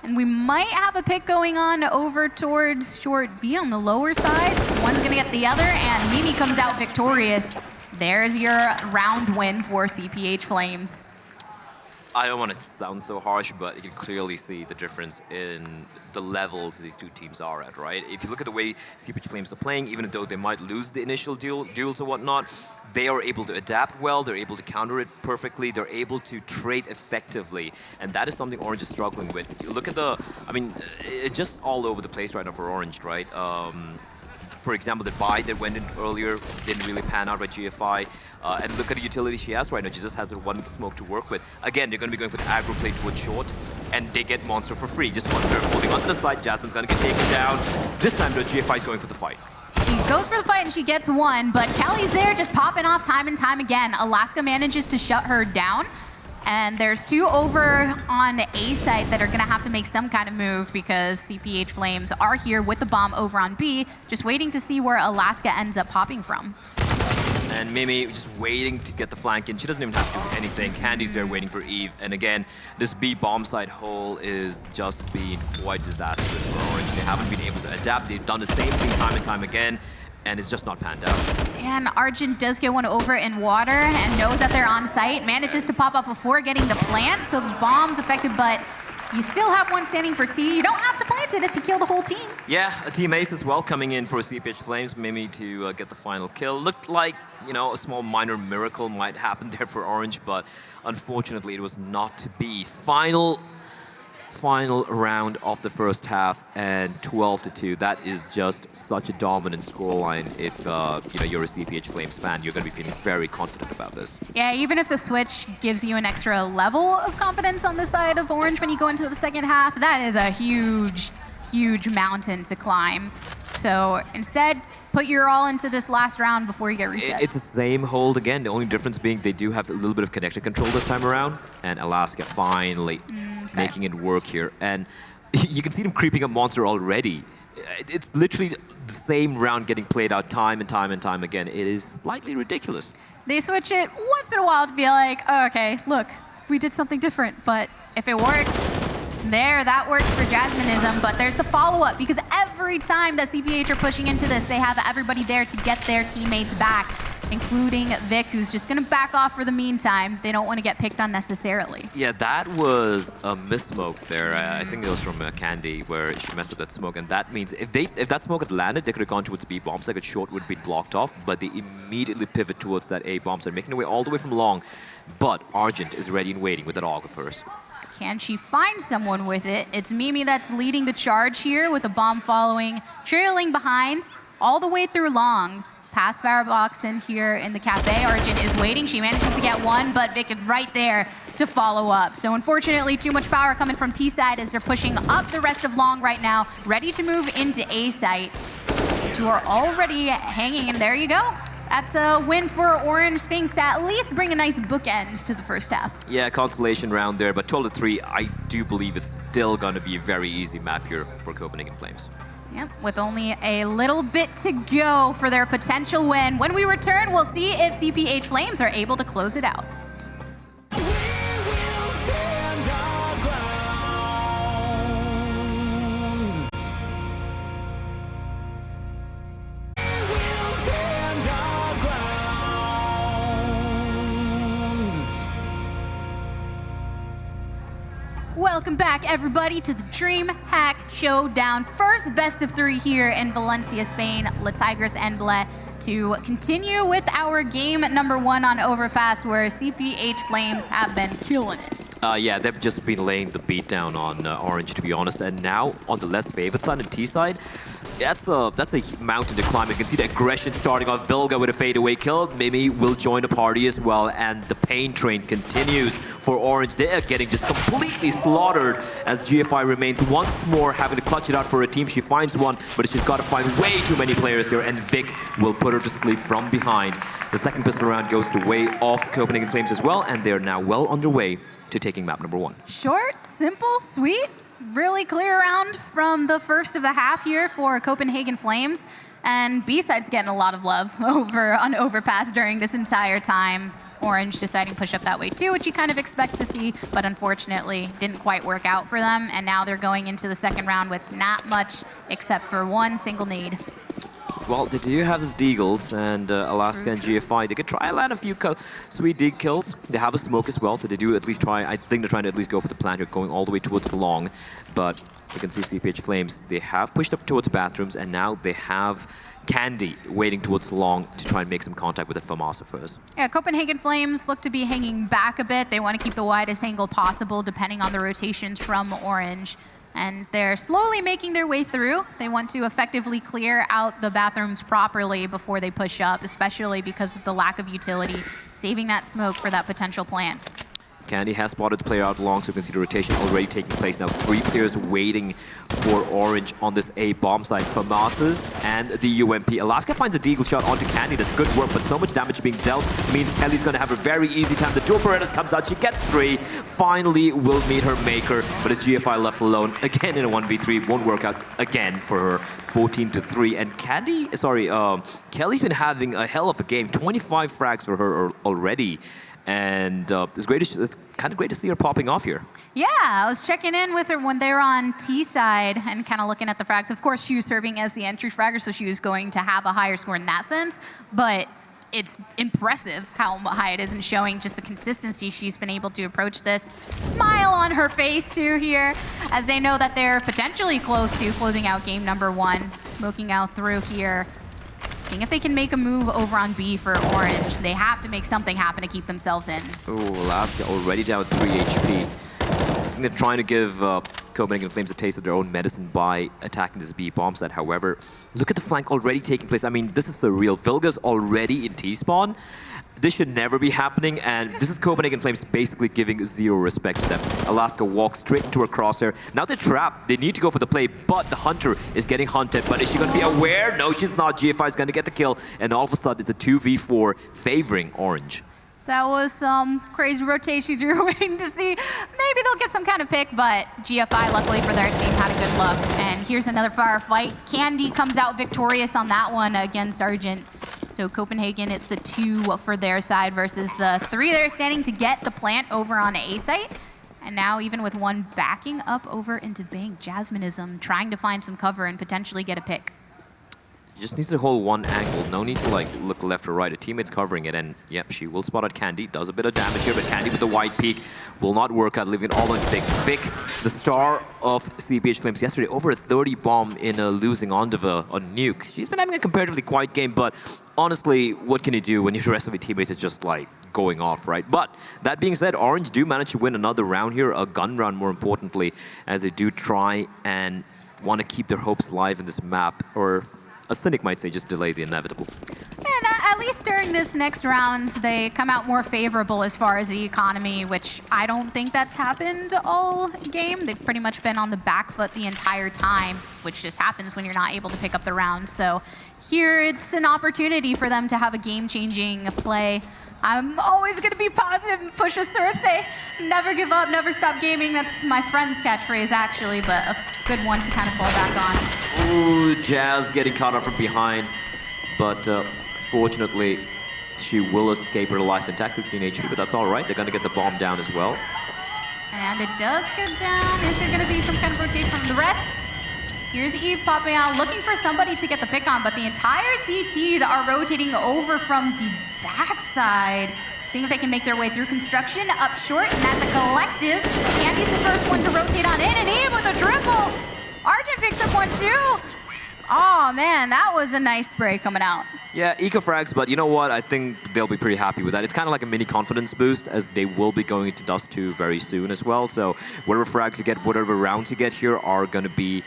and we might have a pick going on over towards short B on the lower side. One's gonna get the other, and Mimi comes out victorious. There's your round win for CPH Flames. I don't want to sound so harsh, but you can clearly see the difference in the levels these two teams are at, right? If you look at the way CPH Flames are playing, even though they might lose the initial duels or whatnot, they are able to adapt well, they're able to counter it perfectly, they're able to trade effectively, and that is something Orange is struggling with. You look at I mean, it's just all over the place right now for Orange, right? For example, the buy that went in earlier didn't really pan out by GFI. And look at the utility she has right now. She just has her one smoke to work with. Again, they're going to be going for the aggro play towards short, and they get Monster for free. Just Wonder holding onto the side. Jasmine's going to get taken down. This time, though, GFI is going for the fight. She goes for the fight and she gets one, but Kelly's there just popping off time and time again. Alaska manages to shut her down. And there's two over on A site that are going to have to make some kind of move because CPH Flames are here with the bomb over on B, just waiting to see where Alaska ends up popping from. And Mimi just waiting to get the flank in. She doesn't even have to do anything. Candy's there waiting for Eve. And again, this B bomb site hole is just being quite disastrous for Orange. They haven't been able to adapt. They've done the same thing time and time again, and it's just not panned out. And Argent does get one over in water and knows that they're on site, manages to pop up before getting the plant, so the bomb's effective, but you still have one standing for T. You don't have to plant it if you kill the whole team. Yeah, a team ace as well coming in for CPH Flames, Mimi to get the final kill. Looked like, you know, a small minor miracle might happen there for Orange, but unfortunately it was not to be. Final round of the first half and 12-2. That is just such a dominant scoreline. If you know, you're a CPH Flames fan, you're going to be feeling very confident about this. Yeah, even if the switch gives you an extra level of confidence on the side of Orange when you go into the second half, that is a huge, huge mountain to climb. So instead, put your all into this last round before you get reset. It's the same hold again. The only difference being they do have a little bit of connected control this time around, and Alaska finally making it work here. And you can see them creeping up Monster already. It's literally the same round getting played out time and time and time again. It is slightly ridiculous. They switch it once in a while to be like, oh, okay, look, we did something different, but if it works, that works for Jasmineism, but there's the follow-up because every time that CPH are pushing into this, they have everybody there to get their teammates back, including Vic, who's just going to back off for the meantime. They don't want to get picked on necessarily. Yeah, that was a miss-smoke there. I think it was from Candy where she messed up that smoke, and that means if that smoke had landed, they could have gone towards the B bomb site, but short would have been blocked off, but they immediately pivot towards that A bomb site, making their way all the way from long. But Argent is ready and waiting with that AUG of hers. Can she find someone with it? It's Mimi that's leading the charge here with the bomb following, trailing behind all the way through long. Past Farbox in here in the cafe. Argent is waiting. She manages to get one, but Vic is right there to follow up. So unfortunately, too much power coming from T side as they're pushing up the rest of long right now, ready to move into A site. Two are already hanging, and there you go. That's a win for Orange.Sphynx to at least bring a nice bookend to the first half. Yeah, consolation round there, but 12-3, I do believe it's still going to be a very easy map here for Copenhagen Flames. Yep, with only a little bit to go for their potential win. When we return, we'll see if CPH Flames are able to close it out. Welcome back, everybody, to the DreamHack Showdown. First best of 3 here in Valencia, Spain. La Tigres and Ble to continue with our game number 1 on Overpass, where CPH Flames have been killing it. Yeah, they've just been laying the beat down on Orange, to be honest. And now, on the less favored side, and T side, that's a mountain to climb. You can see the aggression starting on Vilga with a fadeaway kill. Mimi will join the party as well, and the pain train continues for Orange. They are getting just completely slaughtered as GFI remains once more having to clutch it out for her team. She finds one, but she's got to find way too many players here, and Vic will put her to sleep from behind. The second pistol round goes the way of Copenhagen Flames as well, and they're now well underway to taking map number 1. Short, simple, sweet, really clear round from the first of the half here for Copenhagen Flames. And B-side's getting a lot of love over on Overpass during this entire time. Orange deciding to push up that way too, which you kind of expect to see, but unfortunately didn't quite work out for them. And now they're going into the second round with not much except for one single nade. well, they do have these deagles, and Alaska and GFI, they could try and land a few sweet deag kills. They have a smoke as well, so they do at least try. I think they're trying to at least go for the plant here, going all the way towards the long. But you can see CPH Flames, they have pushed up towards bathrooms, and now they have Candy waiting towards the long to try and make some contact with the FAMASA first. Yeah, Copenhagen Flames look to be hanging back a bit. They want to keep the widest angle possible, depending on the rotations from Orange. And they're slowly making their way through. They want to effectively clear out the bathrooms properly before they push up, especially because of the lack of utility, saving that smoke for that potential plant. Candy has spotted the player out long, so you can see the rotation already taking place. Now 3 players waiting for Orange on this A bomb site. FAMASA's and the UMP. Alaska finds a deagle shot onto Candy. That's good work, but so much damage being dealt means Kelly's going to have a very easy time. The dual Paredes comes out. She gets 3. Finally will meet her maker, but it's GFI left alone. Again in a 1v3. Won't work out again for her. 14-3. And Kelly's been having a hell of a game. 25 frags for her already. And it's kind of great to see her popping off here. Yeah, I was checking in with her when they were on T side and kind of looking at the frags. Of course, she was serving as the entry fragger, so she was going to have a higher score in that sense. But it's impressive how high it is and showing just the consistency she's been able to approach this. Smile on her face too here, as they know that they're potentially close to closing out game number 1. Smoking out through here. Seeing if they can make a move over on B for Orange. They have to make something happen to keep themselves in. Oh, Alaska already down with 3 HP. I think they're trying to give Copenhagen Flames a taste of their own medicine by attacking this B bomb set. However, look at the flank already taking place. I mean, this is surreal. Vilga's already in T-spawn. This should never be happening, and this is Copenhagen Flames basically giving 0 respect to them. Alaska walks straight into her crosshair. Now they're trapped. They need to go for the play, but the Hunter is getting hunted. But is she going to be aware? No, she's not. GFI is going to get the kill, and all of a sudden it's a 2v4 favoring Orange. That was some crazy rotation you were waiting to see. Maybe they'll get some kind of pick, but GFI, luckily for their team, had a good look. And here's another firefight. Candy comes out victorious on that one against Argent. So Copenhagen, it's the 2 for their side versus the 3 they're standing to get the plant over on A site. And now even with 1 backing up over into Bank, Jasminism trying to find some cover and potentially get a pick. Just needs to hold one angle. No need to look left or right. A teammate's covering it, and yep, she will spot out Candy. Does a bit of damage here, but Candy with the wide peak will not work out, leaving it all on Vic. Vic, the star of CPH Flames yesterday, over a 30 bomb in a losing Ondova on Nuke. She's been having a comparatively quiet game, but honestly, what can you do when the rest of your teammates is just going off, right? But that being said, Orange do manage to win another round here, a gun round more importantly, as they do try and want to keep their hopes alive in this map, or a cynic might say, just delay the inevitable. And at least during this next round, they come out more favorable as far as the economy, which I don't think that's happened all game. They've pretty much been on the back foot the entire time, which just happens when you're not able to pick up the round. So here it's an opportunity for them to have a game-changing play. I'm always going to be positive and push us through and say, never give up, never stop gaming. That's my friend's catchphrase, actually, but a good one to kind of fall back on. Ooh, Jazz getting caught up from behind, but fortunately, she will escape her life intact, 16 HP, but that's all right. They're going to get the bomb down as well. And it does get down. Is there going to be some kind of rotation from the rest? Here's Eve popping out, looking for somebody to get the pick on, but the entire CTs are rotating over from the backside, seeing if they can make their way through construction, up short, and as a collective, Candy's the first one to rotate on in, and Eve with a triple! Argent picks up one too! Oh man, that was a nice spray coming out. Yeah, eco frags, but you know what? I think they'll be pretty happy with that. It's kind of like a mini confidence boost, as they will be going into Dust 2 very soon as well. So whatever frags you get, whatever rounds you get here are going to be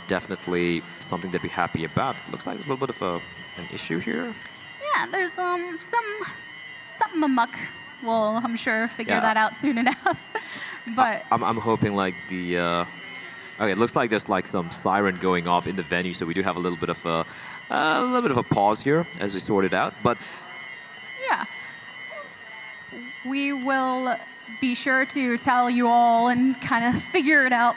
definitely something to be happy about. Looks like there's a little bit of an issue here. Yeah, there's something amok. We'll, I'm sure, figure that out soon enough. But I'm hoping like the... Okay, it looks like there's some siren going off in the venue, so we do have a little bit of a pause here as we sort it out. But yeah, we will be sure to tell you all and kind of figure it out.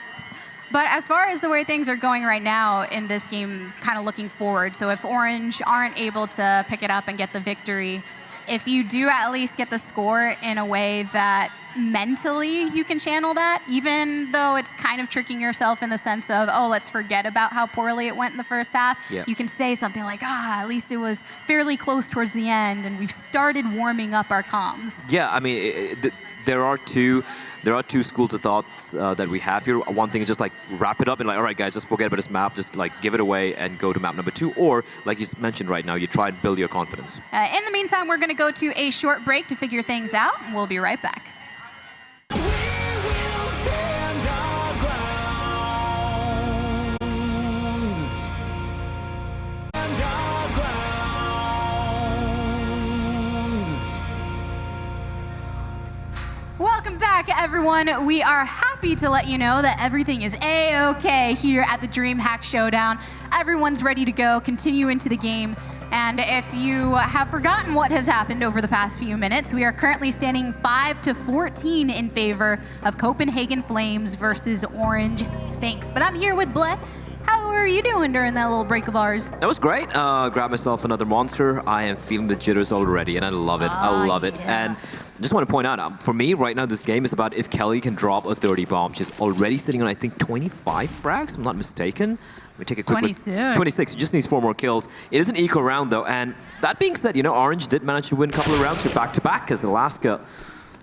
But as far as the way things are going right now in this game, kind of looking forward, so if Orange aren't able to pick it up and get the victory, if you do at least get the score in a way that mentally you can channel that, even though it's kind of tricking yourself in the sense of, oh, let's forget about how poorly it went in the first half. Yeah. You can say something like, at least it was fairly close towards the end, and we've started warming up our comms. Yeah, I mean, there are two schools of thoughts that we have here. One thing is just like wrap it up and like, all right, guys, just forget about this map, just like give it away and go to map number 2. Or like you mentioned right now, you try and build your confidence. In the meantime, we're going to go to a short break to figure things out, and we'll be right back. Welcome back, everyone. We are happy to let you know that everything is A-OK here at the DreamHack Showdown. Everyone's ready to go, continue into the game. And if you have forgotten what has happened over the past few minutes, we are currently standing 5-14 in favor of Copenhagen Flames versus Orange.Sphynx. But I'm here with Bled. How are you doing during that little break of ours? That was great. Grab myself another monster. I am feeling the jitters already, and I love it. I love it. And I just want to point out, for me, right now, this game is about if Kelly can drop a 30 bomb. She's already sitting on, I think, 25 frags, if I'm not mistaken. Let me take a quick look. 26. She just needs 4 more kills. It is an eco round, though. And that being said, you know, Orange did manage to win a couple of rounds here back-to-back because Alaska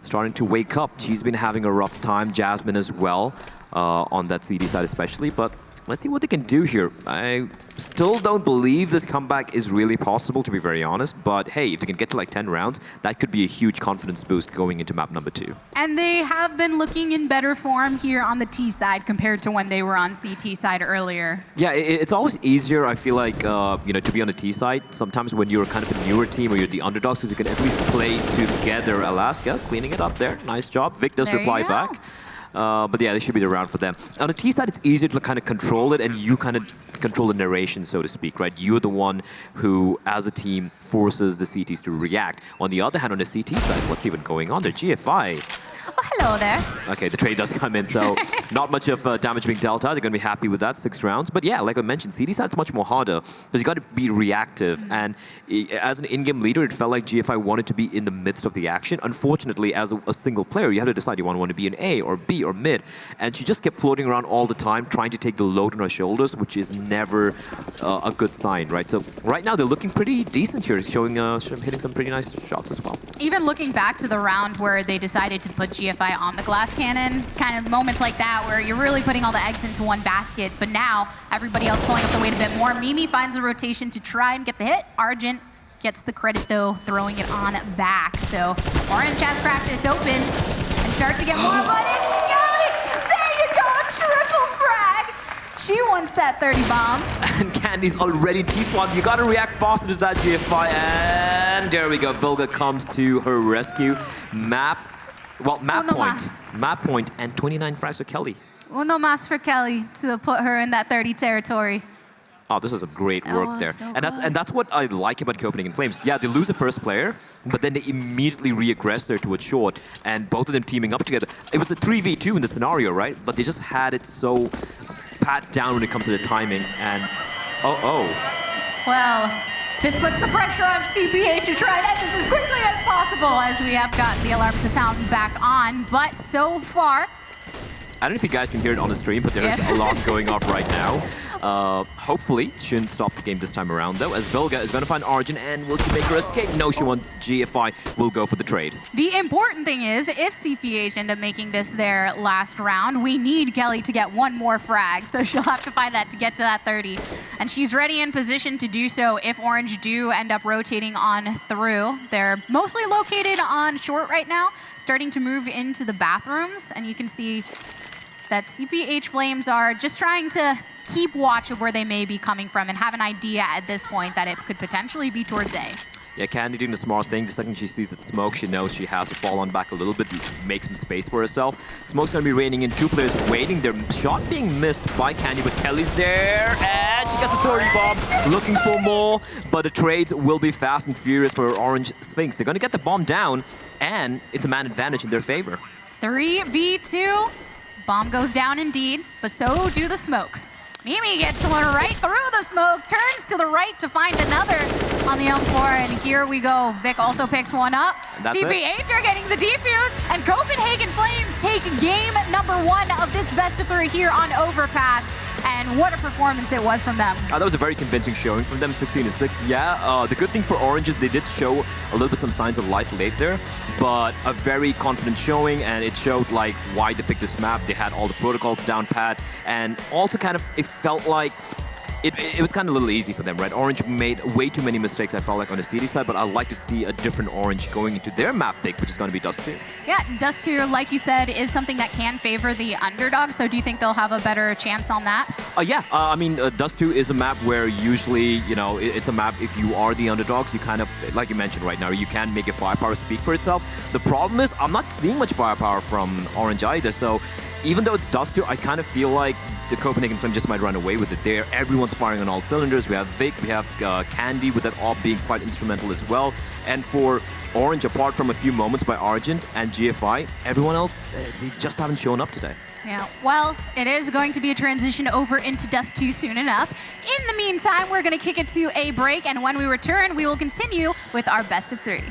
starting to wake up. She's been having a rough time. Jasmine as well, on that CD side especially. But let's see what they can do here. I still don't believe this comeback is really possible, to be very honest. But hey, if they can get to like 10 rounds, that could be a huge confidence boost going into map number 2. And they have been looking in better form here on the T side compared to when they were on CT side earlier. Yeah, it's always easier, I feel like, you know, to be on the T side. Sometimes when you're kind of a newer team or you're the underdogs, so you can at least play together. Alaska cleaning it up there. Nice job. Vic does reply back. But yeah, this should be the round for them. On the T side, it's easier to kind of control it, and you kind of control the narration, so to speak, right? You're the one who, as a team, forces the CTs to react. On the other hand, on the CT side, what's even going on there? GFI. Oh, hello there. Okay, the trade does come in, so not much of damage being dealt out. They're going to be happy with that, 6 rounds. But yeah, like I mentioned, CD side's much more harder because you got to be reactive. And as an in-game leader, it felt like GFI wanted to be in the midst of the action. Unfortunately, as a single player, you have to decide you want to be an A or B or mid. And she just kept floating around all the time, trying to take the load on her shoulders, which is never a good sign, right? So right now, they're looking pretty decent here, showing hitting some pretty nice shots as well. Even looking back to the round where they decided to put GFI on the glass cannon, kind of moments like that where you're really putting all the eggs into one basket, but now everybody else pulling up the weight a bit more. Mimi finds a rotation to try and get the hit. Argent gets the credit though, throwing it on back. So Orange has cracked this open and starts to get more money. There you go, triple frag. She wants that 30 bomb. And Candy's already T-spawned. You gotta react faster to that GFI. And there we go. Volga comes to her rescue. Map point, and 29 frags for Kelly. Uno más for Kelly to put her in that 30 territory. Oh, this is a great work there. So and that's what I like about Copenhagen Flames. Yeah, they lose the first player, but then they immediately re-aggress there towards short, and both of them teaming up together. It was a 3v2 in the scenario, right? But they just had it so pat down when it comes to the timing, and Well, this puts the pressure on CPH to try and end this as quickly as possible as we have got the alarm to sound back on. But so far, I don't know if you guys can hear it on the stream, but there's an alarm going off right now. Hopefully, shouldn't stop the game this time around, though, as Vilga is going to find Arjun, and will she make her escape? No, she won't. GFI will go for the trade. The important thing is, if CPH end up making this their last round, we need Kelly to get one more frag, so she'll have to find that to get to that 30. And she's ready in position to do so if Orange do end up rotating on through. They're mostly located on short right now, starting to move into the bathrooms, and you can see that CPH Flames are just trying to keep watch of where they may be coming from and have an idea at this point that it could potentially be towards A. Yeah, Candy doing the smart thing. The second she sees that smoke, she knows she has to fall on back a little bit, make some space for herself. Smoke's going to be raining in. 2 players waiting. Their shot being missed by Candy, but Kelly's there, and she gets a 30 bomb, looking for more, but the trades will be fast and furious for Orange.Sphynx. They're going to get the bomb down, and it's a man advantage in their favor. 3v2. Bomb goes down indeed, but so do the smokes. Mimi gets one right through the smoke, turns to the right to find another. on the L4, and here we go. Vic also picks one up. That's CPH are getting the defuse, and Copenhagen Flames take game number 1 of this best of 3 here on Overpass. And what a performance it was from them. That was a very convincing showing from them, 16-6. Yeah, the good thing for Orange is they did show a little bit some signs of life late there, but a very confident showing, and it showed like why they picked this map. They had all the protocols down pat, and also kind of it felt like it was kind of a little easy for them, right? Orange made way too many mistakes, I felt like, on the CD side, but I'd like to see a different Orange going into their map pick, which is going to be Dust 2. Yeah, Dust 2, like you said, is something that can favor the underdog, so do you think they'll have a better chance on that? Yeah, I mean, Dust 2 is a map where usually, you know, it's a map if you are the underdogs, you kind of, like you mentioned right now, you can make your firepower speak for itself. The problem is, I'm not seeing much firepower from Orange either, so even though it's Dust 2, I kind of feel like the Copenhagen Flame just might run away with it there. Everyone's firing on all cylinders. We have Vic, we have Candy with that AWP being quite instrumental as well. And for Orange, apart from a few moments by Argent and GFI, everyone else, they just haven't shown up today. Yeah, well, it is going to be a transition over into Dust 2 soon enough. In the meantime, we're going to kick it to a break, and when we return, we will continue with our best of 3.